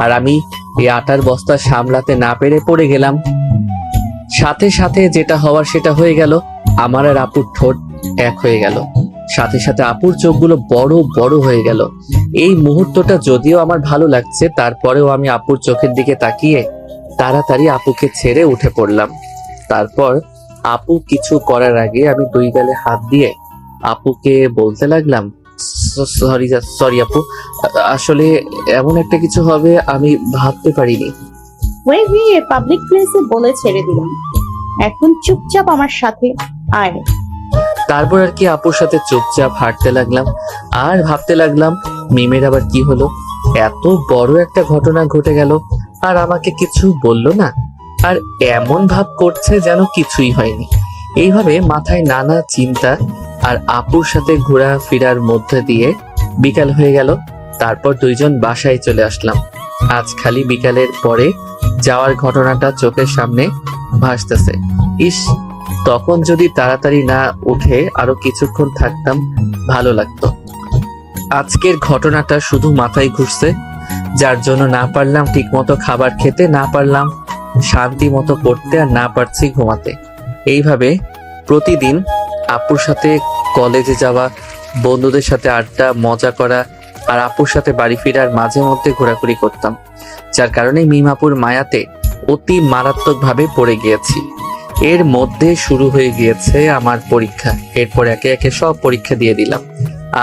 আর আমি এই আটার বস্তা সামলাতে না পেরে পড়ে গেলাম। সাথে সাথে যেটা হওয়ার সেটা হয়ে গেল, আমার আর আপুর ঠোঁট এক হয়ে গেল। সাথে সাথে আপুর চোখগুলো বড় বড় হয়ে গেল। এই মুহূর্তটা যদিও আমার ভালো লাগছে, তারপরেও আমি আপুর চোখের দিকে তাকিয়ে তাড়াতাড়ি আপুকে ছেড়ে উঠে পড়লাম। তারপর আপু কিছু করার আগে আমি দুই গালে হাত দিয়ে আপুকে বলতে লাগলাম, সরি আপু, আসলে এমন একটা কিছু হবে আমি ভাবতে পারিনি। হয়ে পাবলিক প্লেসে বলে ছেড়ে দিলাম, এখন চুপচাপ আমার সাথে আয়। তারপর আর কি আপুর সাথে চুপচাপ হাঁটতে লাগলাম আর ভাবতে লাগলাম মিমের আবার কি হলো, এত বড় একটা ঘটনা ঘটে গেল আর আমাকে কিছু বললো না, আর এমন ভাব করছে যেন কিছুই হয়নি। এইভাবে মাথায় নানা চিন্তা আর আপুর সাথে ঘোরাফেরার মধ্যে দিয়ে বিকাল হয়ে গেল। তারপর দুইজন বাসায় চলে আসলাম। আজ খালি বিকালের পরে যাওয়ার ঘটনাটা চোখের সামনে ভাসতেছে। ইস, তখন যদি তাড়াতাড়ি না উঠে আরো কিছুক্ষণ থাকতাম ভালো লাগতো। আজকের ঘটনাটা শুধু মাথায় ঘুরছে, যার জন্য না পারলাম ঠিক মতো খাবার খেতে, না পারলাম শান্তি মতো পড়তে, আর না পারছি ঘুমাতে। এইভাবে প্রতিদিন আপুর সাথে কলেজে যাওয়া, বন্ধুদের সাথে আড্ডা মজা করা আর আপুর সাথে বাড়ি ফেরার মাঝে মধ্যে ঘোরাঘুরি করতাম, যার কারণে মিম আপুর মায়াতে অতি মারাত্মকভাবে পড়ে গিয়েছি। এর মধ্যে শুরু হয়ে গিয়েছে আমার পরীক্ষা। এরপর একে একে সব পরীক্ষা দিয়ে দিলাম।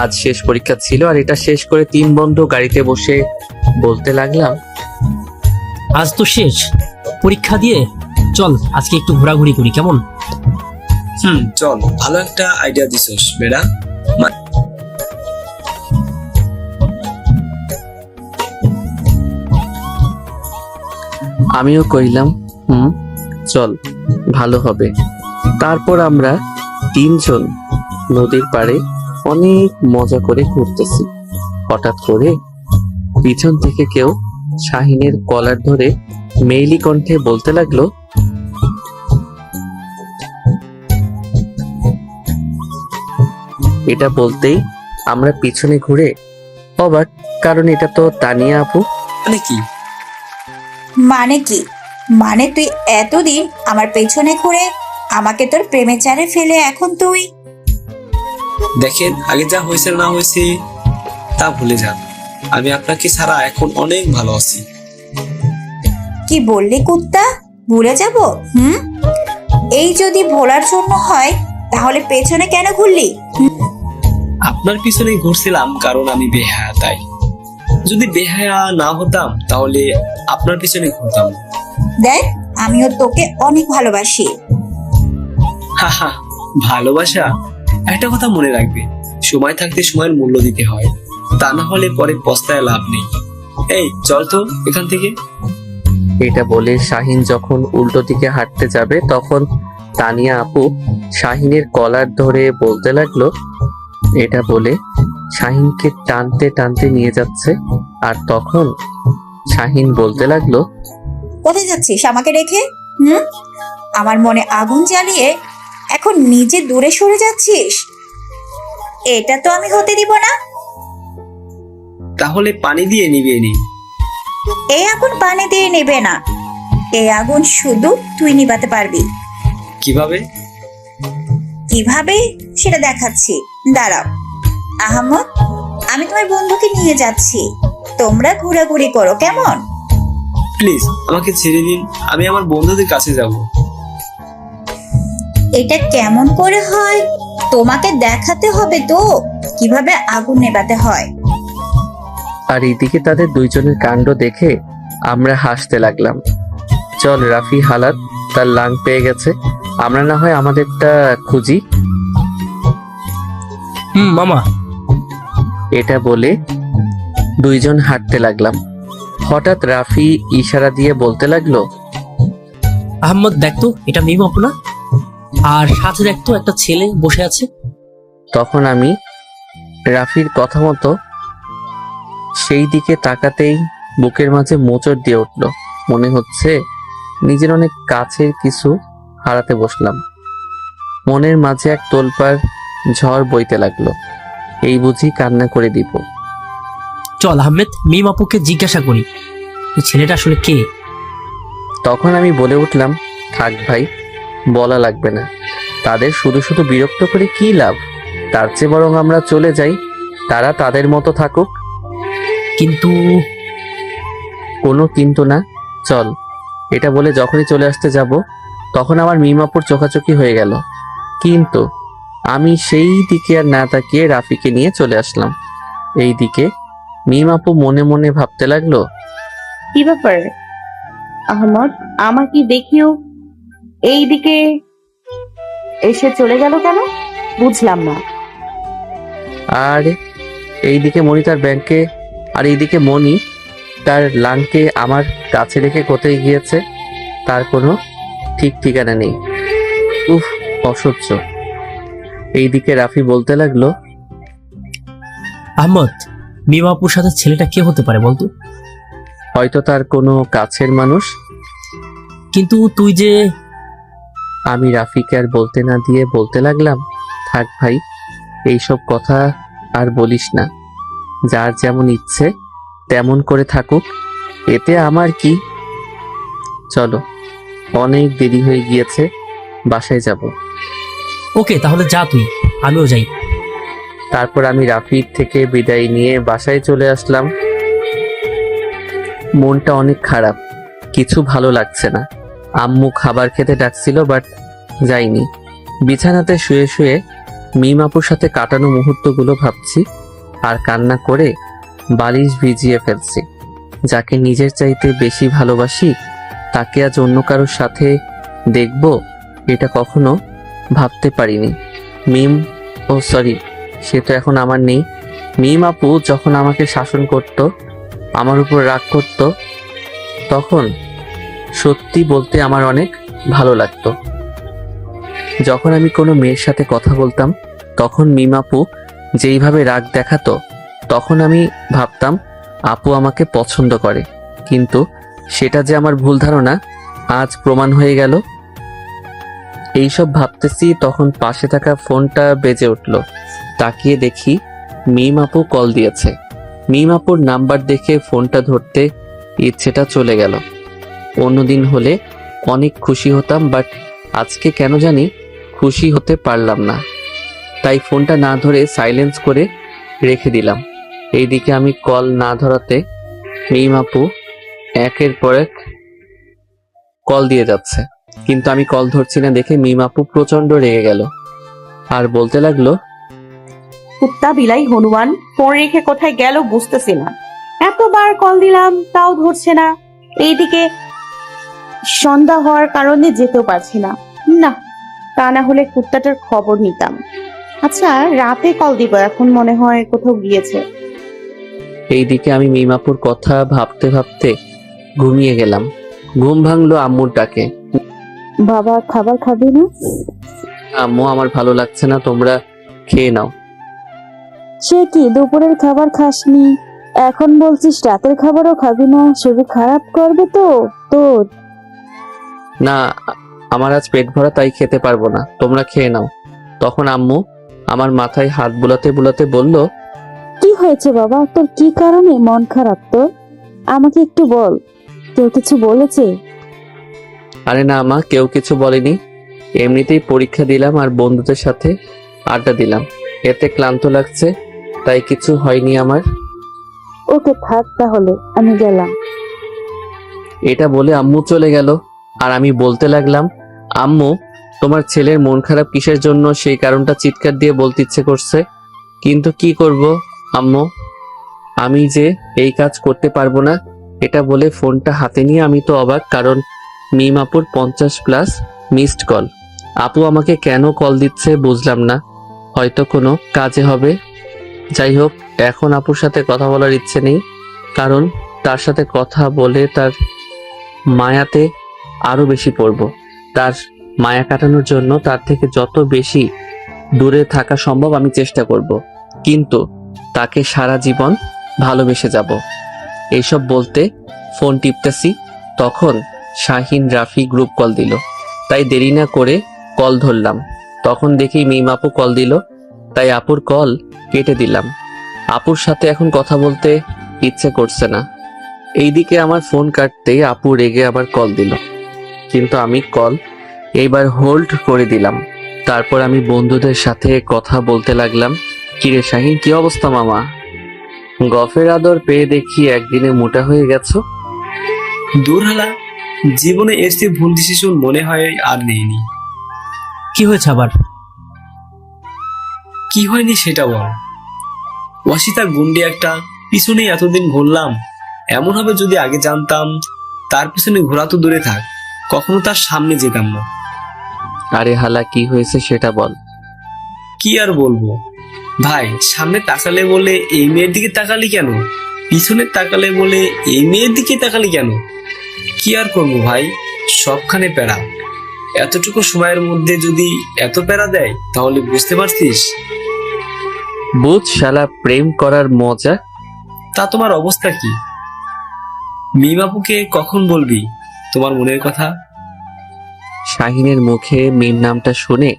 আজ শেষ পরীক্ষা ছিল, আর এটা শেষ করে তিন বন্ধু গাড়িতে বসে বলতে লাগলাম, আজ তো শেষ পরীক্ষা দিয়ে, চল আজকে একটু ঘোরাঘুরি করি, কেমন? চল, ভালো একটা আইডিয়া দিছস বেড়া। আমিও কইলাম চল, ভালো হবে। তারপর আমরা তিনজন নদীর পাড়ে অনেক মজা করে ঘুরতেছি। হঠাৎ করে পিছন থেকে কেউ শাহিনের কলার ধরে মেইলি কণ্ঠে বলতে লাগলো, এটা বলতেই আমরা পিছনে ঘুরে অবাক, কারণ এটা তো তানিয়া আপু। মানে কি? মানে কি? মানে তুই এতদিন আমার পেছনে ঘুরে আমাকে তোর প্রেমে চারে ফেলে এখন তুই দেখেন, আগে যা হয়েছে না হয়েছে তা ভুলে যান। আমি আপনাকে ছাড়া এখন অনেক ভালো আছি। কি বললি কুত্তা? ভুলে যাব? এই যদি ভোলার জন্য হয় তাহলে পেছনে কেন ঘুরলি? আপনার পিছনে ঘুরছিলাম কারণ আমি বেহায়া, তাই। যদি বেহায়া না হতাম তাহলে আপনার পিছনে ঘুরতাম না। দেখ, আমিও তোকে অনেক ভালোবাসি। হাহা, ভালোবাসা? একটা কথা মনে রাখবে, সময় থাকতে সময়ের মূল্য দিতে হয়, তা না হলে পরে পস্তায় লাভ নেই। এই চল তো এখান থেকে। এটা বলে শাহিন যখন উল্টো দিকে হাঁটতে যাবে তখন তানিয়া আপু শাহিনের কলার ধরে বলতে লাগলো। এটা বলে শাহিনকে টানতে টানতে নিয়ে যাচ্ছে। আর তখন শাহিন বলতে লাগলো, কোথায় যাচ্ছিস আমাকে রেখে? আমার মনে আগুন জ্বালিয়ে এখন নিজে দূরে সরে যাচ্ছিস? এটা তো আমি হতে দিব না। তাহলে পানি দিয়ে নিভিয়ে নি। এই আগুন পানি দিয়ে নেবে না, এই আগুন শুধু তুই নিভাতে পারবি। কিভাবে? কিভাবে সেটা দেখাচ্ছি, দাঁড়াও। আহমদ, আমি তোমার বন্ধুকে নিয়ে যাচ্ছি, তোমরা ঘোরাঘুরি করো, কেমন? প্লিজ আমাকে ছেড়ে দিন, আমি আমার বন্ধুদের কাছে যাব। এটা কেমন করে হয়? তোমাকে দেখাতে হবে তো কিভাবে আগুন নেভাতে হয়। আর এদিকে তাদের দুইজনের কাণ্ড দেখে আমরা হাসতে লাগলাম। চল রাফি, হালাত তার লাং পেয়ে গেছে, আমরা না হয় আমাদেরটা খুঁজি। মামা। এটা বলে দুইজন হাঁটতে লাগলাম। হঠাৎ রাফি ইশারা দিয়ে বলতে লাগলো, আহম্মদ দেখতো, এটা মিম আপু না? আর সাথে দেখতো একটা ছেলে বসে আছে। তখন আমি রাফির কথা মতো সেই দিকে তাকাতেই বুকের মাঝে মোচড় দিয়ে উঠল। মনে হচ্ছে নিজের অনেক কাছের কিছু হারাতে বসলাম। মনের মাঝে এক তোলপাড় ঝড় বইতে লাগলো। এই বুঝি কান্না করে দিব। চল আহমেদ, মিম আপুকে জিজ্ঞাসা করি এই ছেলেটা আসলে কে। তখন আমি বলে উঠলাম, থাক ভাই, বলা লাগবে না। তাদের শুধু শুধু বিরক্ত করে কি লাভ? তার চেয়ে বরং আমরা চলে যাই, তারা তাদের মতো থাকুক। কিন্তু কোনো কিন্তু না, চল। এটা বলে যখনই চলে আসতে যাব তখন আমার মিমাপুর চোখাচোখি হয়ে গেল। কিন্তু আমি সেই দিকে আর না তাকিয়ে রাফিকে নিয়ে চলে আসলাম। এই দিকে মিমাপু মনে মনে ভাবতে লাগলো, কি ব্যাপার আহমদ, আমাকে দেখিও এই দিকে এসে চলে গেল কেন? বুঝলাম না। আর এইদিকে মনি তার ব্যাংকে, আর এইদিকে মনি তার লাংকে আমার কাছে রেখে কোথায় গিয়েছে তার কোনো ঠিক ঠিকানা নেই। উফ, অসহ্য। এইদিকে রাফি বলতে লাগলো, আহমদ, মিম আপুর সাথে ছেলেটা কে হতে পারে বলতো? হয়তো তার কোনো কাছের মানুষ। কিন্তু তুই যে। আমি রাফিকে আর বলতে না দিয়ে বলতে লাগলাম, থাক ভাই, এইসব কথা আর বলিস না। যার যেমন ইচ্ছে তেমন করে থাকুক, এতে আমার কি। চলো, অনেক দেরি হয়ে গিয়েছে, বাসায় যাব। ওকে, তাহলে যা তুই, আমিও যাই। তারপর আমি রাফির থেকে বিদায় নিয়ে বাসায় চলে আসলাম। মনটা অনেক খারাপ, কিছু ভালো লাগছে না। আম্মু খাবার খেতে ডাকছিল, বাট যাইনি। বিছানাতে শুয়ে শুয়ে মিম আপুর সাথে কাটানো মুহূর্তগুলো ভাবছি আর কান্না করে বালিশ ভিজিয়ে ফেলছি। যাকে নিজের চাইতে বেশি ভালোবাসি তাকে আজ অন্য কারোর সাথে দেখব, এটা কখনো ভাবতে পারিনি। সরি, সে তো এখন আমার নেই। মিম আপু যখন আমাকে শাসন করত, আমার উপর রাগ করত, তখন সত্যি বলতে আমার অনেক ভালো লাগতো। যখন আমি কোনো মেয়ের সাথে কথা বলতাম তখন মিম আপু যেইভাবে রাগ দেখাতো, তখন আমি ভাবতাম আপু আমাকে পছন্দ করে। কিন্তু সেটা যে আমার ভুল ধারণা আজ প্রমাণ হয়ে গেল। এইসব ভাবতেছি তখন পাশে থাকা ফোনটা বেজে উঠল। তাকিয়ে দেখি মিম আপু কল দিয়েছে। মিম আপুর নাম্বার দেখে ফোনটা ধরতে ইচ্ছেটা চলে গেল। অন্যদিন হলে অনেক খুশি হতাম, বাট আজকে কেন জানি খুশি হতে পারলাম না। তাই ফোনটা না ধরে সাইলেন্স করে রেখে দিলাম। এইদিকে আমি কল না ধরাতে মিম আপু একের পর এক কল দিয়ে যাচ্ছে, কিন্তু আমি কল ধরছি না দেখে মিম আপু প্রচন্ড রেগে গেল আর বলতে লাগলো, কুত্তা বিলাই হনুমান, ফোন রেখে কোথায় গেল বুঝতেছি না। এতবার কল দিলাম তাও ধরছে না। এইদিকে সন্ধ্যা হওয়ার কারণে যেতেও পারছি না। না, তা না হলে কুত্তাটার খবর নিতাম। আচ্ছা, রাতে কল দিব, এখন মনে হয় কোথাও গিয়েছে। এইদিকে আমি মিম আপুর কথা ভাবতে ভাবতে ঘুমিয়ে গেলাম। ঘুম ভাঙলো আম্মুর ডাকে। বাবা খাবার খাবি না? আম্মু, আমার ভালো লাগছে না, তোমরা খেয়ে নাও। সে কি, দুপুরের খাবার খাসনি, এখন বলছিস রাতের খাবারও খাবি না? শরীর খারাপ করবে তো তোর। না, আমার আজ পেট ভরা, তাই খেতে পারবো না, তোমরা খেয়ে নাও। তখন আম্মু আমার মাথায় হাত বুলাতে বুলাতে বলল, কি হয়েছে বাবা, তোর কি কারণে মন খারাপ তোর? আমাকে একটু বল, কেউ কিছু বলেছে? আরে না মা, কেউ কিছু বলেনি, এমনিতেই পরীক্ষা দিলাম আর বন্ধুদের সাথে আড্ডা দিলাম, এতে ক্লান্ত লাগছে, তাই কিছু হয়নি আমার। ওকে থাক তাহলে, আমি গেলাম। এটা বলে আম্মু চলে গেল। আর আমি বলতে লাগলাম, আম্মু, তোমার ছেলের মন খারাপ কিসের জন্য, সেই কারণটা চিৎকার দিয়ে বলতে ইচ্ছে করছে, কিন্তু কি করব আম্মু, আমি যে এই কাজ করতে পারবো না। এটা বলে ফোনটা হাতে নিয়ে আমি তো অবাক, কারণ মিম আপুর 50+ মিসড কল। আপু আমাকে কেন কল দিচ্ছে বুঝলাম না, হয়তো কোনো কাজে হবে। যাই হোক, এখন আপুর সাথে কথা বলার ইচ্ছে নেই, কারণ তার সাথে কথা বলে তার মায়াতে আরো বেশি পড়ব। তার মায়া কাটানোর জন্য তার থেকে যত বেশি দূরে থাকা সম্ভব আমি চেষ্টা করব, কিন্তু তাকে সারা জীবন ভালোবেসে যাব। এইসব বলতে ফোন টিপতেছি, তখন শাহিন রাফি গ্রুপ কল দিল, তাই দেরি না করে কল ধরলাম। তখন দেখি মিম আপু কল দিল, তাই আপুর কল কেটে দিলাম। আপুর সাথে এখন কথা বলতে ইচ্ছে করছে না। এইদিকে আমার ফোন কাটতেই আপু রেগে আবার কল দিল, কিন্তু আমি কল এইবার হোল্ড করে দিলাম। তারপর আমি বন্ধুদের সাথে কথা বলতে লাগলাম। কিরে শাহিন, কি অবস্থা মামা? গফের আদর পেয়ে দেখি একদিনে মোটা হয়ে গেছো। দূর হালা, জীবনে এর চেয়ে ভুল ডিসিশন মনে হয় আর নেইনি। কি হয়েছে আবার? কি হয়নি সেটা বল। ওয়াসিতা গুন্ডি একটা, পিছনে এতদিন ঘুরলাম, এমন হবে যদি আগে জানতাম। তার পিছনে ঘোরা তো দূরে থাক, কখনো তার সামনে যেতাম না। আরে হালা, কি হয়েছে সেটা বল। কি আর বলবো ভাই, সামনে তাকালে বলে এই মেয়ের দিকে তাকালি কেন, পিছনে তাকালে বলে এই মেয়ের দিকে তাকালি কেন। কি আর করবো ভাই, সবখানে প্যারা। এতটুকু সময়ের মধ্যে যদি এত প্যারা দেয় তাহলে বুঝতে পারছিস। বুঝ শালা, প্রেম করার মজা। তা তোমার অবস্থা কি? মিমাপুকে কখন বলবি তোমার মনের কথা? শাহিনের মুখে মিম নামটা শুনে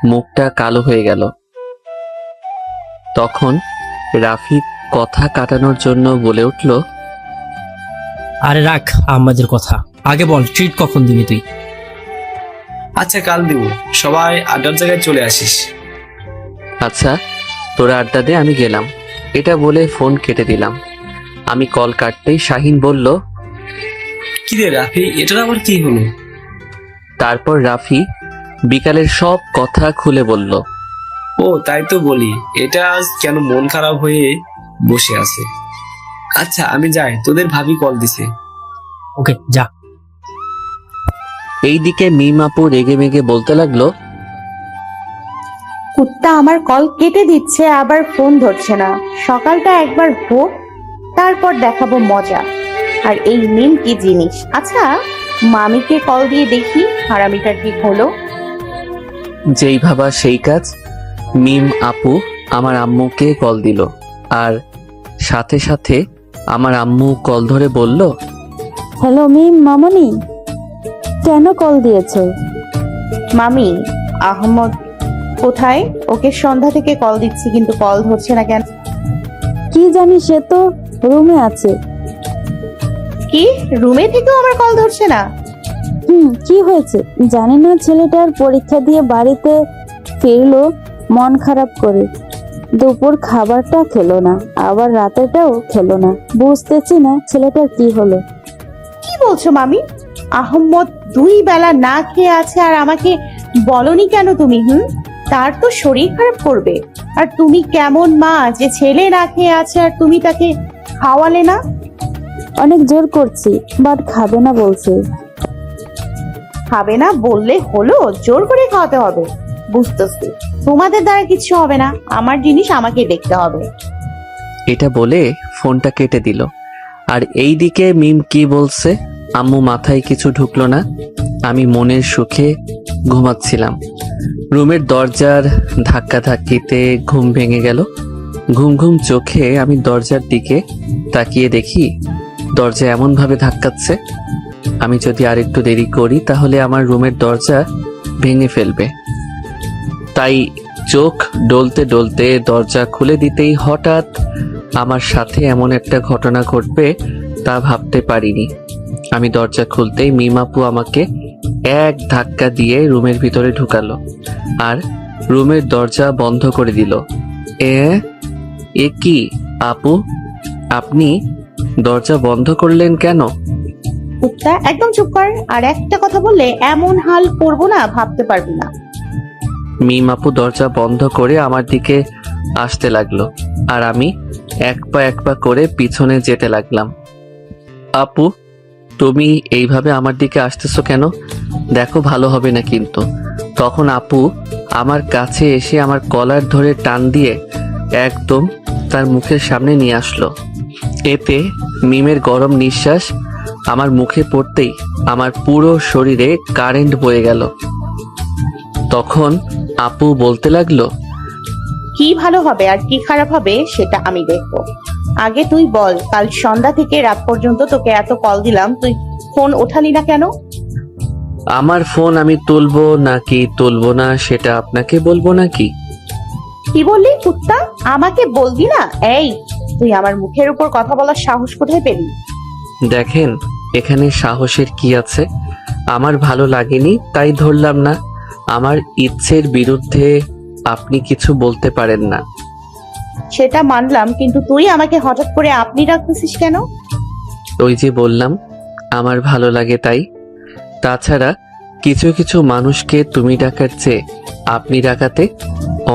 মুখটা কালো হয়ে গেল। তখন রাফি কথা কাটানোর জন্য বলে উঠল, আরে রাখ আমাদের কথা, আগে বল ট্রিট কখন দিবি তুই? আচ্ছা, কাল দিব, সবাই আড্ডার জায়গায় চলে আসিস। আচ্ছা তোরা আড্ডা দে, আমি গেলাম। এটা বলে ফোন কেটে দিলাম। আমি কল কাটতেই শাহিন বলল, কি রে রাফি, এটার আবার কি হলো? তারপর রাফি বিকালের সব কথা খুলে বলল। ও তাই তো বলি, এটা আজ কেন মন খারাপ হয়ে বসে আছে। আচ্ছা আমি যাই, তোদের ভাবি কল দিছে। ওকে যা। এইদিকে মিম আপু রেগে মেগে বলতে লাগলো, কুত্তা আমার কল কেটে দিচ্ছে, আবার ফোন ধরছে না। সকালটা একবার হোক, তারপর দেখাবো মজা। আর এই মিম কি জিনিস? আচ্ছা, মামিকে কল দিয়ে দেখি হারামিটার কি হলো। যেই ভাবা সেই কাজ। মিম আপু আমার আম্মুকে কল দিল, আর সাথে সাথে আমার আম্মু কল ধরে বলল, হ্যালো মিম মামনি, কেন কল দিয়েছো? মামি, আহমদ কোথায়? ওকে সন্ধ্যা থেকে কল দিচ্ছি, কিন্তু কল ধরছে না কেন? কি জানি, সে তো রুমে আছে। কি, রুমে থেকেও আমার কল ধরছে না? কি হয়েছে? জানি না, ছেলেটার পরীক্ষা দিয়ে বাড়িতে ফিরলো মন খারাপ করে। দুপুর খাবারটা খেলো না, আবার রাতেরটাও খেলো না। বুঝতেছি না ছেলেটার কি হলো। কি বলছো মামি? আহম্মদ 2 বেলা না খেয়ে আছে আর আমাকে বলনি কেন তুমি? তার তো শরীর খারাপ করবে। আর তুমি কেমন মা যে ছেলে না খেয়ে আছে আর তুমি তাকে খাওয়ালে না? অনেক জোর করছি, বাট খাবে না বলছে। খাবে না বললে হলো? জোর করে খাওয়াতে হবে। বুঝতেছি তোমাদের দ্বারা কিছু হবে না, আমার জিনিস আমাকে দেখতে হবে। এটা বলে ফোনটা কেটে দিল। আর এইদিকে মিম কি বলছে আম্মু মাথায় কিছু ঢুকলো না। আমি মনের সুখে ঘুমাচ্ছিলাম। রুমের দরজার ধাক্কাধাক্কিতে ঘুম ভেঙে গেল। ঘুম ঘুম চোখে আমি দরজার দিকে তাকিয়ে দেখি দরজা এমনভাবে ধাক্কাচ্ছে, আমি যদি আরেকটু দেরি করি তাহলে আমার রুমের দরজা ভেঙে ফেলবে। তাই চোখ ডলতে ডলতে দরজা খুলে দিতেই হঠাৎ আমার সাথে এমন একটা ঘটনা ঘটবে তা ভাবতে পারিনি। আমি দরজা খুলতেই মিমাপু আমাকে এক ধাক্কা দিয়ে রুমের ভিতরে ঢুকালো আর রুমের দরজা বন্ধ করে দিল। এ কি আপু, আপনি দরজা বন্ধ করলেন কেন? কুত্তা, একদম চুপ কর। আর একটা কথা বললে এমন হাল করবো না, ভাবতে পারবি না। মিমাপু দরজা বন্ধ করে আমার দিকে আসতে লাগলো আর আমি এক পা করে পিছনে যেতে লাগলাম। আপু, তুমি এইভাবে আমার দিকে আসতেছো কেন? দেখো ভালো হবে না কিন্তু। তখন আপু আমার কাছে এসে আমার কলার ধরে টান দিয়ে একদম তার মুখের সামনে নিয়ে আসলো। এতে মিমের গরম নিঃশ্বাস আমার মুখে পড়তেই আমার পুরো শরীরে কারেন্ট বয়ে গেল। তখন আপু বলতে লাগলো, কি ভালো হবে আর কি খারাপ হবে সেটা আমি দেখবো। আগে তুই বল, কাল সন্ধ্যা থেকে রাত পর্যন্ত তোকে এত কল দিলাম, তুই ফোন ওঠালি না কেন? আমার ফোন আমি তুলবো নাকি তুলবো না সেটা আপনাকে বলবো নাকি? কি বললি কুত্তা? আমাকে বলবি না? এই, তুই আমার মুখের উপর কথা বলার সাহস কোথায় পেলি? দেখেন, এখানে সাহসের কি আছে? আমার ভালো লাগেনি তাই ধরলাম না। আমার ইচ্ছের বিরুদ্ধে আপনি কিছু বলতে পারেন না। সেটা মানলাম, কিন্তু তুই আমাকে হঠাৎ করে আপনি ডাকতেছিস কেন? ওই যে বললাম আমার ভালো লাগে তাই। তাছাড়া কিছু কিছু মানুষকে তুমি ডাকার চেয়ে আপনি ডাকাতে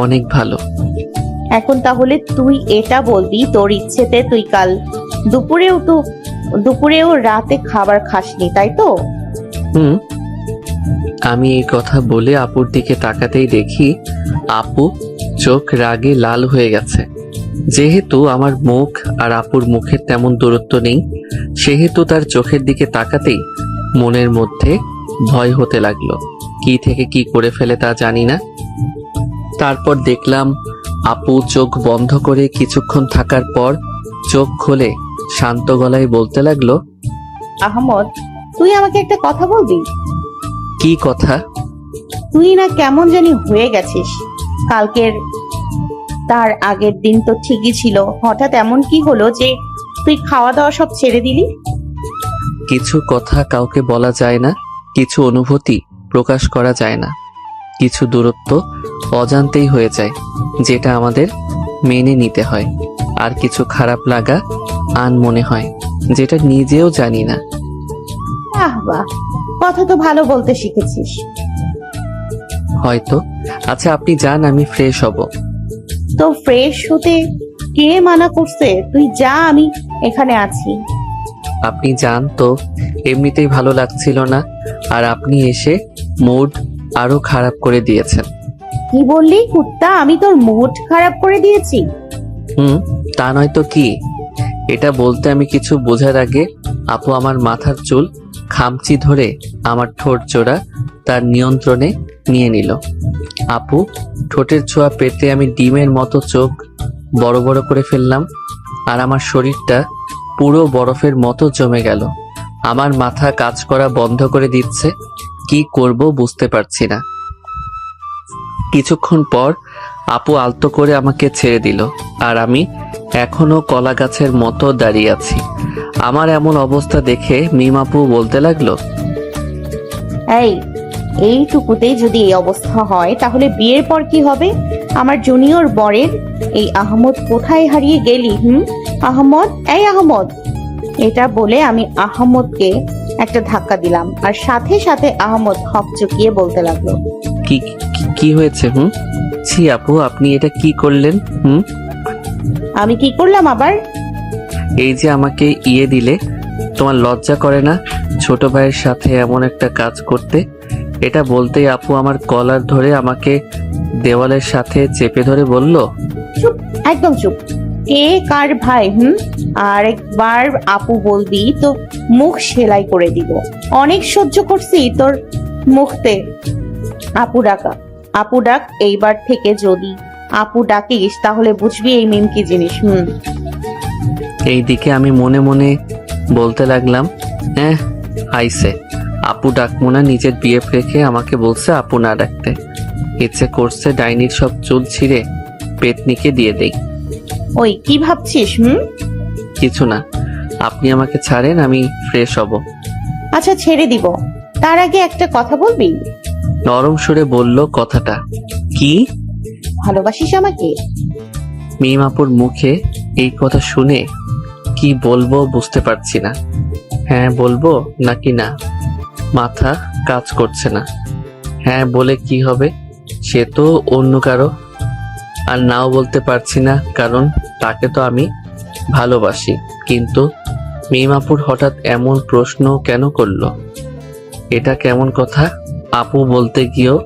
অনেক ভালো। এখন তাহলে তুই এটা বলবি, তোর ইচ্ছেতে তুই কাল দুপুরেও রাতে খাবার খাসনি, তাই তো? হুম। আমি এই কথা বলে আপুর দিকে তাকাতেই দেখি আপু চোখ রাগে লাল হয়ে গেছে। যেহেতু আমার মুখ আর আপুর মুখের তেমন দূরত্ব নেই, সেহেতু তার চোখের দিকে তাকাতেই মনের মধ্যে ভয় হতে লাগলো। কি থেকে কি করে ফেলে তা জানি না। তারপর দেখলাম আপু চোখ বন্ধ করে কিছুক্ষণ থাকার পর চোখ খুলে শান্ত গলায় বলতে লাগলো, আহমদ, তুই আমাকে একটা কথা বলবি? কি কথা? তুই না কেমন জানি হয়ে গেছিস। কালকের তার আগের দিন তো ঠিকই ছিল, হঠাৎ এমন কি হলো যে তুই খাওয়া দাওয়া সব ছেড়ে দিলি? কিছু কথা কাউকে বলা যায় না, কিছু অনুভূতি প্রকাশ করা যায় না, কিছু দূরত্ব অজান্তেই হয়ে যায় যেটা আমাদের মেনে নিতে হয়, আর কিছু খারাপ লাগা মনে হয় যেটা নিজেও জানি না। বাহ বাহ, কথা তো ভালো বলতে শিখেছিস। হয়তো। আচ্ছা আপনি যান, আমি ফ্রেশ হব। তো ফ্রেশ হতে কে মানা করছে? তুই যা, আমি এখানে আছি। আপনি যান তো, এমনিতেই ভালো লাগছিল না, আর আপনি এসে মুড আরো খারাপ করে দিয়েছেন। কি বললি কুত্তা? আমি তোর মুড খারাপ করে দিয়েছি? তা নয় তো কি। এটা বলতে আমি কিছু বোঝার আগে আপু আমার মাথার চুল খামচি ধরে আমার ঠোঁট জোড়া তার নিয়ন্ত্রণে নিয়ে নিল। আপু ঠোঁটের ছোঁয়া পেতে আমি ডিমের মতো চোখ বড় বড় করে ফেললাম, আর আমার শরীরটা পুরো বরফের মতো জমে গেল। আমার মাথা কাজ করা বন্ধ করে দিচ্ছে, কি করব বুঝতে পারছি না। কিছুক্ষণ পর আপু আলতো করে আমাকে ছেড়ে দিল, আর আমি এখনো কলা গাছের মতো দাঁড়িয়ে আছি। আমার এমন অবস্থা দেখে মিম আপু বলতে লাগলো, এইটুকুতেই যদি এই অবস্থা হয় তাহলে বিয়ের পর কি হবে? আমার জুনিয়র বরের এই আহমদ কোথায় হারিয়ে গেলি? আহমদ, এই আহমদ। এটা বলে আমি আহমদকে একটা ধাক্কা দিলাম, আর সাথে সাথে আহমদ হকচকিয়ে বলতে লাগলো, কি কি হয়েছে? ছি আপু, আপনি এটা কি করলেন? আমি কি করলাম আবার? এই যে আমাকে ইয়ে দিলে, তোমার লজ্জা করে না ছোট ভাইয়ের সাথে এমন একটা কাজ করতে? এটা বলতেই আপু আমার কলার ধরে আমাকে দেওয়ালের সাথে চেপে ধরে বলল, চুপ, একদম চুপ। কে কার ভাই? আর একবার আপু বলবি তো মুখ সেলাই করে দিব। অনেক সহ্য করছি তোর মুখতে আপু ডাকা। আপু ডাক, এইবার থেকে যদি আপু ডাকিস তাহলে বুঝবি এই মিম কি জিনিস। এইদিকে আমি মনে মনে বলতে লাগলাম, আইসে আপু ডাকবো না, নিজের বিএফ রেখে আমাকে বলছে আপু না ডাকতে। ইচ্ছে করছে ডাইনির সব চুল ছিঁড়ে পেতনিকে দিয়ে দেই। ওই কি ভাবছিস? কিছু না, আপনি আমাকে ছাড়েন, আমি ফ্রেশ হব। আচ্ছা ছেড়ে দিব, তার আগে একটা কথা বলবি? নরম সুরে বলল কথাটা। কি? ভালোবাসিস আমাকে? মিম আপুর মুখে এই কথা শুনে কি বলবো বুঝতে পারছি না। হ্যাঁ বলবো নাকি না, মাথা কাজ করছে না। হ্যাঁ বলে কি হবে, সে তো অন্য কারো। আর নাও বলতে পারছি না, কারণ তাকে তো আমি ভালোবাসি। কিন্তু মিম আপুর হঠাৎ এমন প্রশ্ন কেন করলো? এটা কেমন কথা? আপু বলতে গিয়েও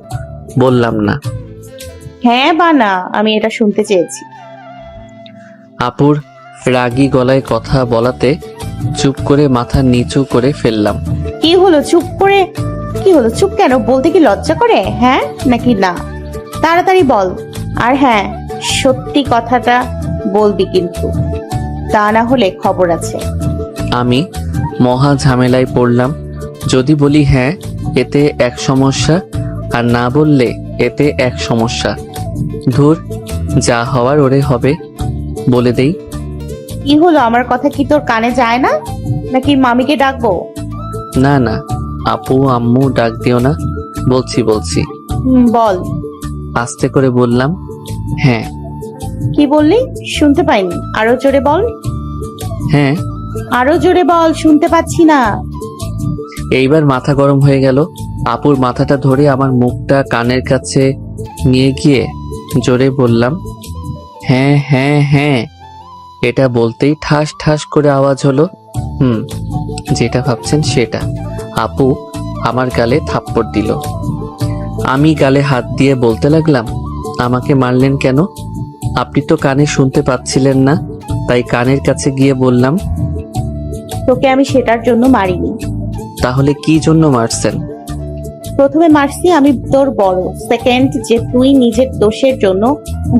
বললাম না। হ্যাঁ বা না, আমি এটা শুনতে চেয়েছি। আপুর রাগী গলায় কথা বলাতে চুপ করে মাথা নিচু করে ফেললাম। কি হলো চুপ করে? কি হলো চুপ কেন? বলতে কি লজ্জা করে? হ্যাঁ নাকি না? তাড়াতাড়ি বল। আর হ্যাঁ, সত্যি কথাটা বলবি কিন্তু, তা না হলে খবর আছে। আমি মহা ঝামেলায় পড়লাম। যদি বলি হ্যাঁ, এতে এক সমস্যা, আর না বললে এতে এক সমস্যা। ধুর, যা হওয়ার ওরে হবে। বলে দেই। কি হলো? আমার কথা কি তোর কানে যায় না, নাকি মামিকে ডাকবো? না না আপু আম্মু ডাক দিও না, বলছি। বল। আস্তে করে বললাম, হ্যাঁ। কি বললি? শুনতে পাইনি, আরো জোরে বল। হ্যাঁ। আরো জোরে বল, শুনতে পাচ্ছি না। এইবার মাথা গরম হয়ে গেল। আপুর মাথাটা ধরে আমার মুখটা কানের কাছে নিয়ে গিয়ে জোরে বললাম, হ্যাঁ হ্যাঁ হ্যাঁ। এটা বলতেই ঠাস ঠাস করে আওয়াজ হলো। যেটা ভাবছেন সেটা। আপু আমার গালে থাপ্পড় দিল। আমি গালে হাত দিয়ে বলতে লাগলাম, আমাকে মারলেন কেন? আপনি তো কানে শুনতে পাচ্ছিলেন না, তাই কানের কাছে গিয়ে বললাম। তোকে আমি সেটার জন্য মারিনি। তাহলে কি জন্য মারছেন? প্রথমে মারছি আমি তোর বড়, সেকেন্ড যে তুই নিজের দোষের জন্য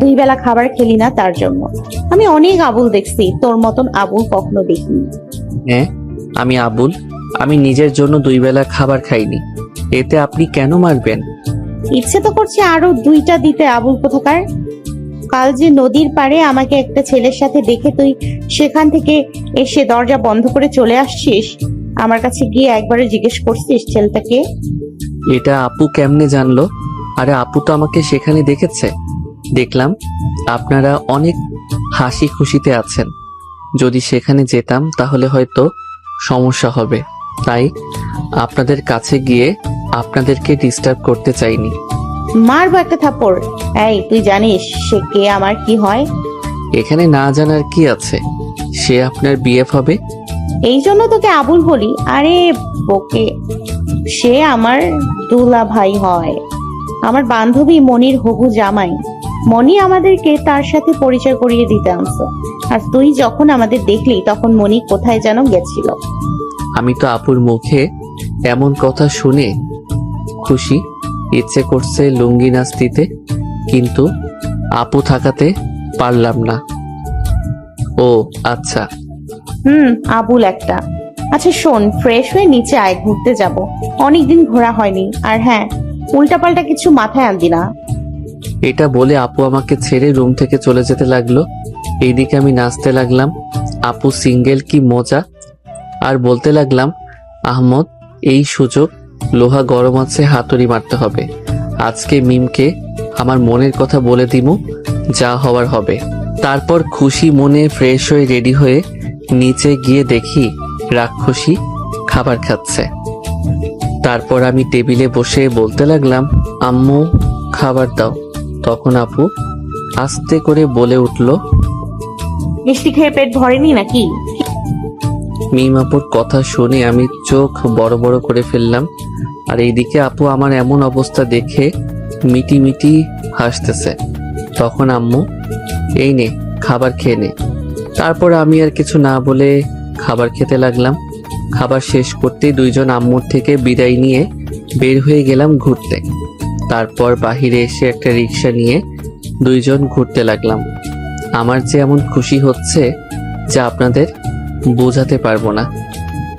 2 বেলা খাবার খেলি না তার জন্য। আমি অনেক আবুল দেখছি, তোর মতন আবুল কখনো দেখিনি। হ্যাঁ আমি আবুল? আমি নিজের জন্য 2 বেলা খাবার খাইনি, এতে আপনি কেন মারবেন? ইচ্ছে তো করছে আরো 2টা দিতে, আবুল কোথাকার। কাল যে নদীর পাড়ে আমাকে একটা ছেলের সাথে দেখে তুই সেখান থেকে এসে দরজা বন্ধ করে চলে আসছিস, আমার কাছে গিয়ে একবারে জিজ্ঞেস করছিস ছেলেটাকে? এটা আপু কেমনে জানলো? আরে আপু তো আমাকে সেখানে দেখেছে। দেখলাম আপনারা অনেক হাসি খুশিতে আছেন। যদি সেখানে যেতাম তাহলে হয়তো সমস্যা হবে, তাই আপনাদের কাছে গিয়ে আপনাদেরকে ডিস্টার্ব করতে চাইনি। মারবো একটা থাপ্পড়। এই তুই জানিস সে কে, আমার কি হয়? এখানে না জানার কি আছে? সে আপনার বিএফ হবে। এই জন্য তোকে আবুল বলি? আরে বোকে, সে আমার দুলা ভাই হয়, আমার বান্ধবী মনির হবু জামাই। মনি আমাদেরকে তার সাথে পরিচয় করিয়ে দিতে আনছে, আর তুই যখন আমাদের দেখলি তখন মনি কোথায় যেন গেছিল। আমি তো আপুর মুখে এমন কথা শুনে খুশি, ইচ্ছে করছে লুঙ্গি নাচ দিতে, কিন্তু আপু থাকাতে পারলাম না। ও আচ্ছা। আবুল একটা। আচ্ছা শোন, ফ্রেশ হয়ে নিচে আয়, ঘুরতে যাব, অনেকদিন ঘোরা হয়নি। আর হ্যাঁ, উল্টাপাল্টা কিছু মাথায় আনবি না। এটা বলে আপু আমাকে ছেড়ে রুম থেকে চলে যেতে লাগলো। এইদিকে আমি নাচতে লাগলাম, আপু সিঙ্গেল কি মজা। আর বলতে লাগলাম, আহমদ এই সুযোগ লোহা গরম আছে, হাতুড়ি মারতে হবে। আজকে মিমকে আমার মনের কথা বলে দিমু, যা হওয়ার হবে। তারপর খুশি মনে ফ্রেশ হয়ে রেডি হয়ে নিচে গিয়ে দেখি রাক্ষসী খাবার খাচ্ছে। তারপর আমি টেবিলে বসে বলতে লাগলাম, আম্মু খাবার দাও। তখন আপু আস্তে করে বলে উঠল, মিষ্টি খেয়ে পেট ভরেনি নাকি? মিম আপুর কথা শুনে আমি চোখ বড় বড় করে ফেললাম। আর এইদিকে আপু আমার এমন অবস্থা দেখে মিটি মিটি হাসতেছে। তখন আম্মু, এই নে খাবার খেয়ে নে। তারপর আমি আর কিছু না বলে খাবার খেতে লাগলাম। খাবার শেষ করতেই দুইজন আম্মুর থেকে বিদায় নিয়ে বের হয়ে গেলাম ঘুরতে। তারপর বাহিরে এসে একটা রিক্সা নিয়ে দুইজন ঘুরতে লাগলাম। আমার যে এমন খুশি হচ্ছে যা আপনাদের বোঝাতে পারবো না।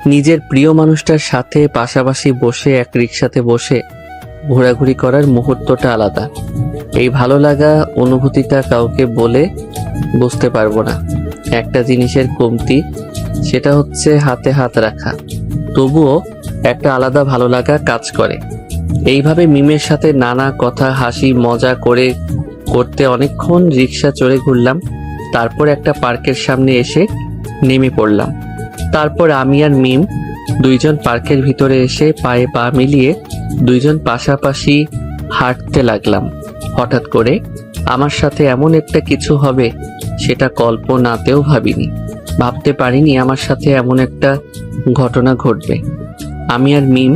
নিজের প্রিয় মানুষটার সাথে পাশাপাশি বসে এক রিক্সাতে বসে ঘোরাঘুরি করার মুহূর্তটা আলাদা। এই ভালো লাগা অনুভূতিটা কাউকে বলে বুঝতে পারবো না। একটা জিনিসের কমতি, সেটা হচ্ছে হাতে হাত রাখা। তবুও একটা আলাদা ভালো লাগা কাজ করে। এইভাবে মিমের সাথে নানা কথা হাসি মজা করতে অনেকক্ষণ রিক্সা চড়ে ঘুরলাম। তারপর একটা পার্কের সামনে এসে নেমে পড়লাম। তারপর আমি আর মিম দুইজন পার্কের ভিতরে এসে পায়ে পা মিলিয়ে দুইজন পাশাপাশি হাঁটতে লাগলাম। হঠাৎ করে আমার সাথে এমন একটা কিছু হবে সেটা কল্পনাতেও ভাবিনি। ভাবতে পারিনি আমার সাথে এমন একটা ঘটনা ঘটবে। আমি আর মিম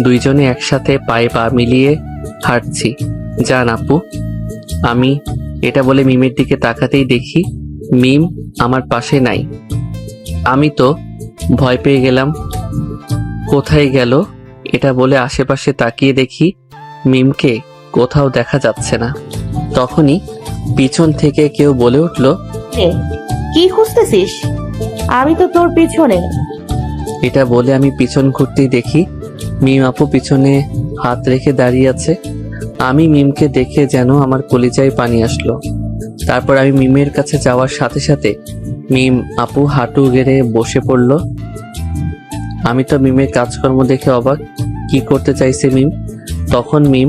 দুইজনে একসাথে পায়ে পা মিলিয়ে হাঁটছি। জান আপু, আমি এটা বলে মিমের দিকে তাকাতেই দেখি মিম আমার পাশে নাই। আমি তো ভয় পেয়ে গেলাম, কোথায় গেল এটা বলে আশেপাশে তাকিয়ে দেখি মিমকে কোথাও দেখা যাচ্ছে না। তখনই পিছন থেকে কেউ বলে উঠল, এ, কি খুঁজতেছিস? আমি তো তোর পিছনে। এটা বলে আমি পিছন ঘুরতেই দেখি মিম আপু পিছনে হাত রেখে দাঁড়িয়ে আছে। আমি মিমকে দেখে যেন আমার কলিজায় পানি আসলো। তারপর আমি মিমের কাছে যাওয়ার সাথে সাথে মিম আপু হাঁটু গেড়ে বসে পড়ল। আমি তো মিমের কাজকর্ম দেখে অবাক, কি করতে চাইছে মিম। তখন মিম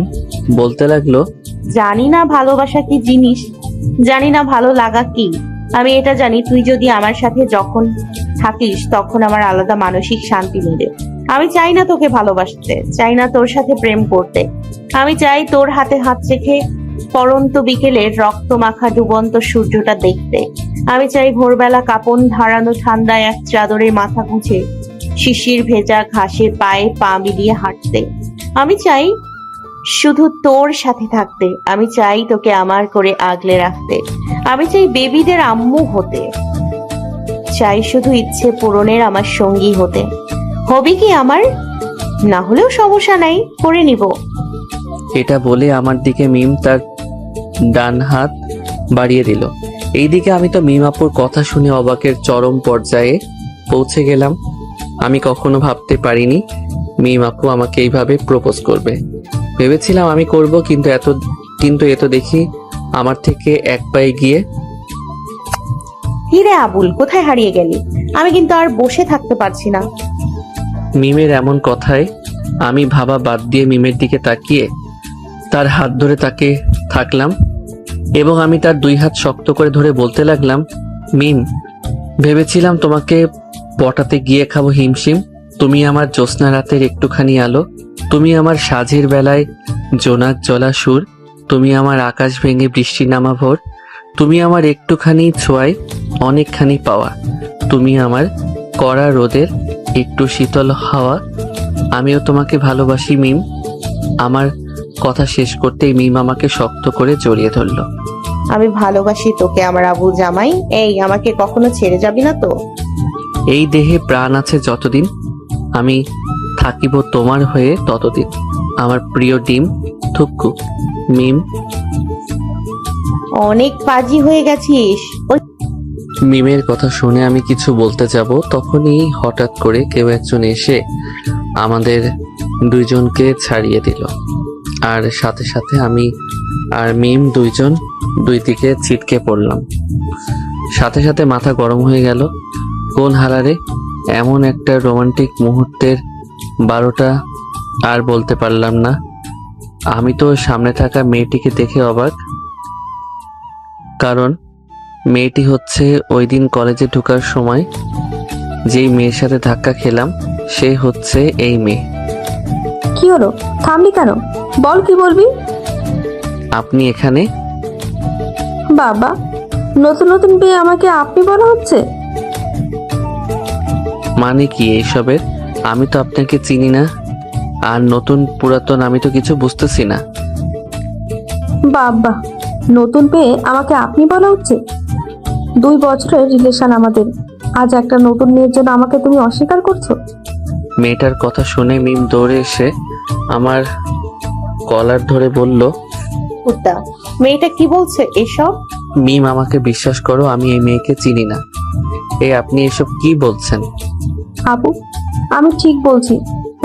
বলতে লাগলো, জানি না ভালোবাসা কি জিনিস, জানি না ভালো লাগা কি। আমি এটা জানি, তুই যদি আমার সাথে যখন থাকিস তখন আমার আলাদা মানসিক শান্তি মিলে। আমি চাই না তোকে ভালোবাসতে, চাই না তোর সাথে প্রেম করতে। আমি চাই তোর হাতে হাত রেখে পরন্ত বিকেলের রক্ত মাখা ডুবন্ত সূর্যটা দেখতে। আমি চাই ভোরবেলা কাপন ধারানো ঠান্ডায় এক চাদরে মাথা গুঁজে শিশির ভেজা ঘাসে পায়ে পা মিলিয়ে হাঁটতে। আমি চাই শুধু তোর সাথে থাকতে। আমি চাই তোকে আমার করে আগলে রাখতে। আমি চাই বেবিদের আম্মু হতে। চাই শুধু ইচ্ছে পূরণের আমার সঙ্গী হতে। হবি কি আমার? না হলেও সমস্যা নাই, করে নিব। এটা বলে আমার দিকে মিম তার ডান হাত বাড়িয়ে দিল। এইদিকে আমি তো মিম আপুর কথা শুনে অবাকের চরম পর্যায়ে পৌঁছে গেলাম। আমি কখনো ভাবতে পারিনি মিম আপু আমাকে এইভাবে প্রপোজ করবে। ভেবেছিলাম আমি করব, কিন্তু এত দেখি আমার থেকে এক পায়ে গিয়ে। হিরে আবুল, কোথায় হারিয়ে গেলি? আমি কিন্তু আর বসে থাকতে পারছি না। মিমের এমন কথায় আমি ভাবা বাদ দিয়ে মিমের দিকে তাকিয়ে তার হাত ধরে তাকে থাকলাম এবং আমি তার দুই হাত শক্ত করে ধরে বলতে লাগলাম, মিম, ভেবেছিলাম তোমাকে পটাতে গিয়ে খাবো হিমশিম। তুমি আমার জ্যোৎস্না রাতের একটুখানি আলো, তুমি আমার সাঁঝের বেলায় জোনাক জলা সুর, তুমি আমার আকাশ ভেঙে বৃষ্টি নামা ভোর, তুমি আমার একটুখানি ছোঁয়ায় অনেকখানি পাওয়া, তুমি আমার কড়া রোদের একটু শীতল হাওয়া। আমিও তোমাকে ভালোবাসি মিম। আমার কথা শেষ করতেই মিম আমাকে শক্ত করে জড়িয়ে ধরলো। আমি ভালোবাসি তোকে আমার আবুল জামাই। এই, আমাকে কখনো ছেড়ে যাবি না তো? এই দেহে প্রাণ আছে যতদিন, আমি থাকিব তোমার হয়ে ততদিন। আমার প্রিয় ডিম থুক্কু। মিম। অনেক পাজি হয়ে গেছিস। মিমের কথা শুনে আমি কিছু বলতে যাব, তখনই হঠাৎ করে কেউ একজন এসে আমাদের দুইজনকে ছাড়িয়ে দিল। আর সাথে সাথে আমি আর মিম দুইজন দুই দিকে ছিটকে পড়লাম। সাথে সাথে মাথা গরম হয়ে গেল। কোন হালারে এমন একটা রোমান্টিক মুহূর্তের 12টা আর বলতে পারলাম না। আমি তো সামনে থাকা মেয়েটিকে দেখে অবাক, কারণ মেয়েটি হচ্ছে ওই দিন কলেজে ঢোকার সময় যেই মেয়ের সাথে ধাক্কা খেলাম, সে হচ্ছে এই মেয়ে। কি হলো, থামলি কেন? বল, কি বলবি? আপনি এখানে? বাবা, নতুন নতুন পেয়ে আমাকে আপনি বলা হচ্ছে? মানে কি এইসবের? আমি তো আপনাকে চিনি না, আর নতুন পুরাতন আমি তো কিছু বুঝতেছি না। বাবা, নতুন পেয়ে আমাকে আপনি বলা হচ্ছে? 2 বছরের রিলেশন আমাদের, আজ একটা নতুন মেয়ের জন্য আমাকে তুমি অস্বীকার করছো? মেয়েটার কথা শুনে মিম দৌড়ে এসে আমার কলার ধরে বলল, কুত্তা, মেয়েটা কি বলছে এসব? মিম আমাকে বিশ্বাস করো, আমি এই মেয়েকে চিনি না। আপনি এসব কি বলছেন? আপু, আমি ঠিক বলছি।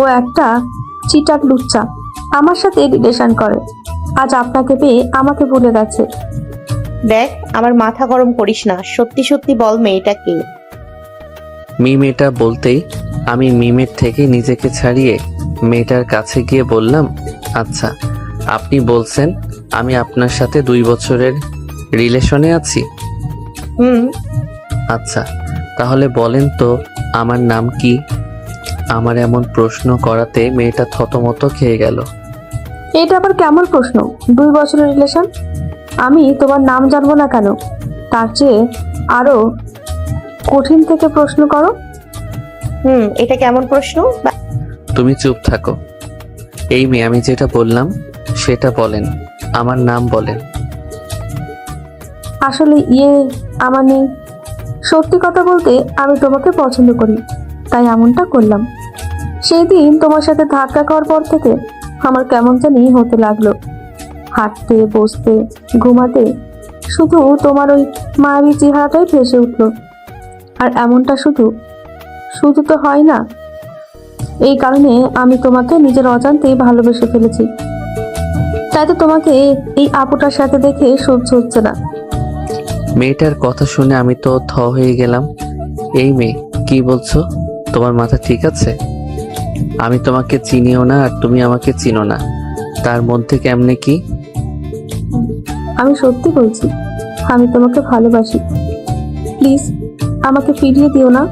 ও একটা চিটার লুচ্চা, আমার সাথে রিলেশন করে। আজ আপনাকে পেয়ে আমাকে ভুলে গেছে। দেখ, আমার মাথা গরম করিস না, সত্যি সত্যি বল মেয়েটা কে? মিম এটা বলতেই আমি মিমের থেকে নিজেকে ছাড়িয়ে মেয়েটার কাছে গিয়ে বললাম, আচ্ছা, আপনি বলছেন আমি আপনার সাথে 2 বছরের রিলেশনে আছি? হুম। আচ্ছা, তাহলে বলেন তো আমার নাম কি? আমার এমন প্রশ্ন করাতে মেয়েটা থতমত খেয়ে গেল। এটা আবার কেমন প্রশ্ন? 2 বছরের রিলেশন, আমি তোমার নাম জানবো না কেন? তার চেয়ে আরো কঠিন থেকে প্রশ্ন করো। এটা কেমন প্রশ্ন? তুমি চুপ থাকো। এই মেয়ে, আমি যেটা বললাম সেটা বলেন, আমার নাম বলেন। আসলে আমার নেই। সত্যি কথা বলতে আমি তোমাকে পছন্দ করি, তাই এমনটা করলাম। সেই দিন তোমার সাথে ধাক্কা খাওয়ার পর থেকে আমার কেমন জানি হতে লাগলো। হাঁটতে, বসতে, ঘুমাতে শুধু তোমার ওই মায়াবী চেহারাটাই ভেসে উঠলো। আর এমনটা শুধু শুধু তো হয় না। এই কারণে আমি তোমাকে নিজের অজান্তেই ভালোবেসে ফেলেছি। তাই তো তোমাকে এই আপুটার সাথে দেখে সহ্য হচ্ছে না। মেয়েটার কথা শুনে আমি তো থ হয়ে গেলাম। এই মেয়ে, কি বলছো? তোমার মাথা ঠিক আছে? আমি তোমাকে চিনিও না, আর তুমি আমাকে চিনো না, তার মধ্যে কেমনে কি? আমি সত্যি বলছি, আমি তোমাকে ভালোবাসি। প্লিজ আমাকে ফিরিয়ে দিও না।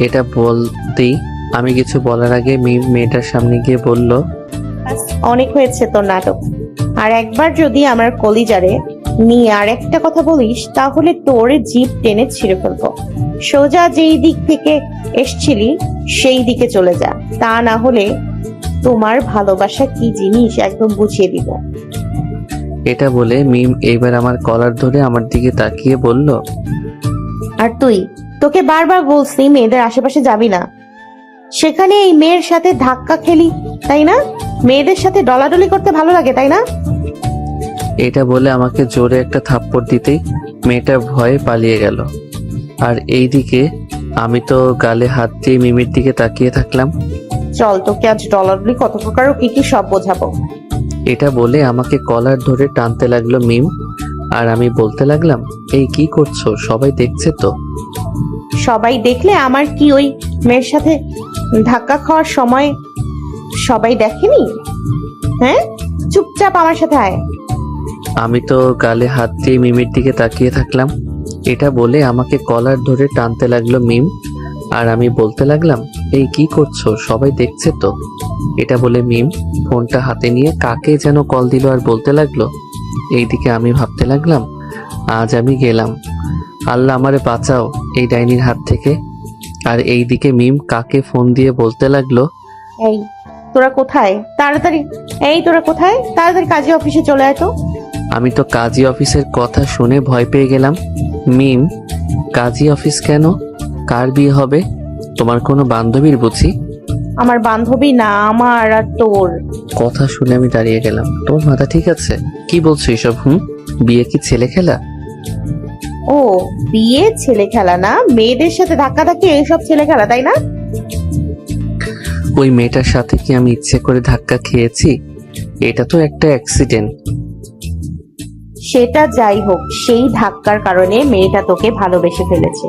এটা বলতেই আমি কিছু বলার আগে মিম মেয়েটার সামনে গিয়ে বলল, ব্যাস, অনেক হয়েছে তোর নাটক। আর একবার যদি আমার কলিজারে নিয়ে আর একটা কথা বলিস, তাহলে তোর জিভ টেনে ছিঁড়ে ফেলবো। সোজা যেই দিক থেকে এসছিলি সেই দিকে চলে যা, তা না হলে তোমার ভালোবাসা কি জিনিস একদম বুঝিয়ে দিব। এটা বলে মিম এইবার আমার কলার ধরে আমার দিকে তাকিয়ে বলল, আর তুই, তোকে বারবার বলছি মেয়েদের আশেপাশে যাবি না। সেখানে এই মেয়ের সাথে ধাক্কা খেলি, তাই না? মেয়েদের সাথে ডলাডলি করতে ভালো লাগে, তাই না? এটা বলে আমাকে জোরে একটা থাপ্পড় দিতেই মেয়েটা ভয়ে পালিয়ে গেল। আর এইদিকে আমি তো গালে হাত দিয়ে মিমের দিকে তাকিয়ে থাকলাম। চল, তোকে আজ ডলাডলি কত প্রকার ও কি কি সব বোঝাবো। এটা বলে আমাকে কলার ধরে টানতে লাগলো মিম, আর আমি বলতে লাগলাম, এই কি করছো? সবাই দেখছে তো। সবাই দেখলে আমার কি ওই মেয়ের সাথে ধাক্কা খাওয়ার সময় সবাই দেখেনি? হ্যাঁ, চুপচাপ আমার সাথে আয়। আমি তো গালে হাত দিয়ে মিমের দিকে তাকিয়ে থাকলাম। এটা বলে আমাকে কলার ধরে টানতে লাগলো মিম, আর আমি বলতে লাগলাম, এই কি করছো? সবাই দেখছে তো। এটা বলে মিম ফোনটা হাতে নিয়ে কাকে যেন কল দিল আর বলতে লাগলো। এইদিকে আমি ভাবতে লাগলাম, আজ আমি গেলাম, আল্লাহ আমারে বাঁচাও এই ডাইনির হাত থেকে। আর এইদিকে মিম কাকে ফোন দিয়ে বলতে লাগলো, এই তোরা কোথায়? তাড়াতাড়ি, এই তোরা কোথায়? তাড়াতাড়ি কাজী অফিসে চলে আয় তো। আমি তো কাজী অফিসের কথা শুনে ভয় পেয়ে গেলাম। মিম, কাজী অফিস কেন? কার বিয়ে হবে? তোমার কোনো বান্ধবীর বুঝি? আমার বান্ধবী না, আমার আর তোর। কথা শুনে আমি দাঁড়িয়ে গেলাম। তোমার মাথা ঠিক আছে? কি বলছো এসব? বিয়ে কি ছেলে খেলা? ও, বিয়ে ছেলে খেলা না? মেয়েদের সাথে ধাক্কা ধাক্কি এইসব ছেলে খেলা, তাই না? ওই মেয়েটার সাথে কি আমি ইচ্ছে করে ধাক্কা খেয়েছি? এটা তো একটা অ্যাক্সিডেন্ট। সেটা যাই হোক, সেই ধাক্কার কারণে মেয়েটা তোকে ভালোবেসে ফেলেছে।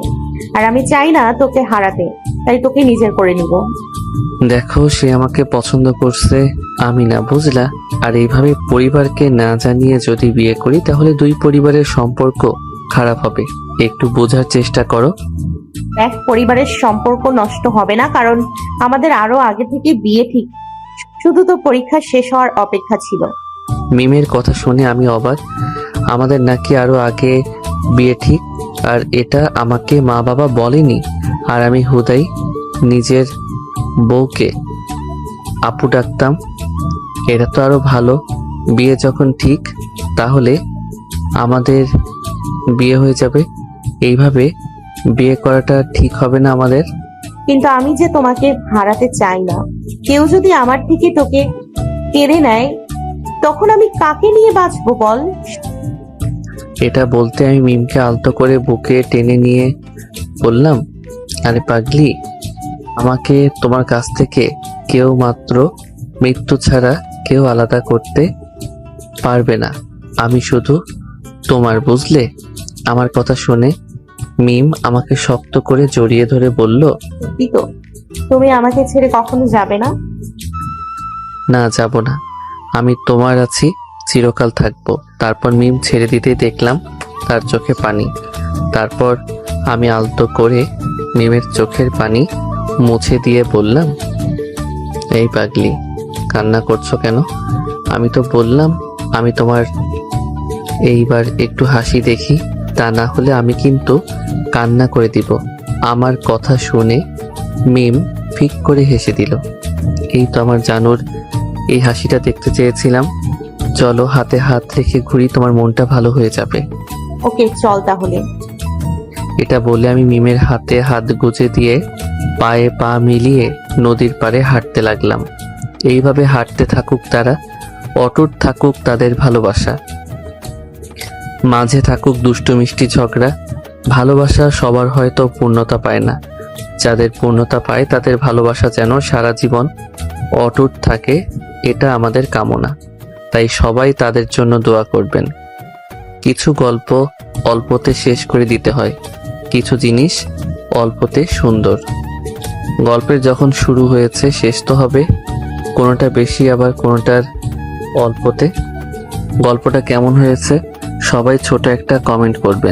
আর আমি চাই না তোকে হারাতে, তাই তোকে নিজের করে নিব। দেখো সে আমাকে পছন্দ করছে, আমি না, বুঝলা? আর এইভাবে পরিবারকে না জানিয়ে যদি বিয়ে করি তাহলে দুই পরিবারের সম্পর্ক খারাপ হবে। একটু বোঝার চেষ্টা করো। এক পরিবারের সম্পর্ক নষ্ট হবে না, কারণ আমাদের আরো আগে থেকে বিয়ে ঠিক, শুধু তো পরীক্ষা শেষ হওয়ার অপেক্ষা ছিল। মিমের কথা শুনে আমি অবাক। আমাদের নাকি আরো আগে বিয়ে ঠিক, আর এটা আমাকে মা বাবা বলেনি। আর আমি হুদাই নিজের বউকে আপু ডাকতাম। এটা তো আরো ভালো। বিয়ে যখন ঠিক তাহলে আমাদের বিয়ে হয়ে যাবে। এইভাবে বিয়ে করাটা ঠিক হবে না আমাদের। কিন্তু আমি যে তোমাকে হারাতে চাই না। কেউ যদি আমার থেকে তোকে কেড়ে নেয়, তখন আমি কাকে নিয়ে বাঁচবো বল? এটা বলতে আমি মিমকে আলতো করে বুকে টেনে নিয়ে বললাম, আরে পাগলি, আমাকে তোমার কাছ থেকে কেউ মাত্র মৃত্যু ছাড়া কেউ আলাদা করতে পারবে না। আমি শুধু তোমার, বুঝলে? আমার কথা শুনে মিম আমাকে শক্ত করে জড়িয়ে ধরে বলল, সত্যি তো? তুমি আমাকে ছেড়ে কখনো যাবে না? না, যাব না। আমি তোমার আছি, চিরকাল থাকবো। তারপর মিম ছেড়ে দিতেই দেখলাম তার চোখে পানি। তারপর আমি আলতো করে মিমের চোখের পানি মুছে দিয়ে বললাম, এই পাগলি, কান্না করছো কেন? আমি তো বললাম আমি তোমার। এইবার একটু হাসি দেখি, তা না হলে আমি কিন্তু কান্না করে দিব। আমার কথা শুনে মিম ফিক করে হেসে দিল। এই তো আমার জানুর এই হাসিটা দেখতে চেয়েছিলাম। চলো হাতে হাত রেখে ঘুরি, তোমার মনটা ভালো হয়ে যাবে। ওকে, চল তাহলে। এটা বলে আমি মিমের হাতে হাত গুজে দিয়ে পায়ে পা মিলিয়ে নদীর পাড়ে হাঁটতে লাগলাম। এইভাবে হাঁটতে থাকুক তারা, অটুট থাকুক তাদের ভালোবাসা, মাঝে থাকুক দুষ্টু মিষ্টি ঝগড়া। ভালোবাসা সবার হয়তো পূর্ণতা পায় না, যাদের পূর্ণতা পায় তাদের ভালোবাসা যেন সারা জীবন অটুট থাকে, এটা আমাদের কামনা। তাই সবাই তাদের জন্য দোয়া করবেন। কিছু গল্প অল্পতে শেষ করে দিতে হয়, কিছু জিনিস অল্পতে সুন্দর। গল্পের যখন শুরু হয়েছে শেষ তো হবে, কোনোটা বেশি আবার কোনোটার অল্পতে। গল্পটা কেমন হয়েছে সবাই ছোট একটা কমেন্ট করবেন।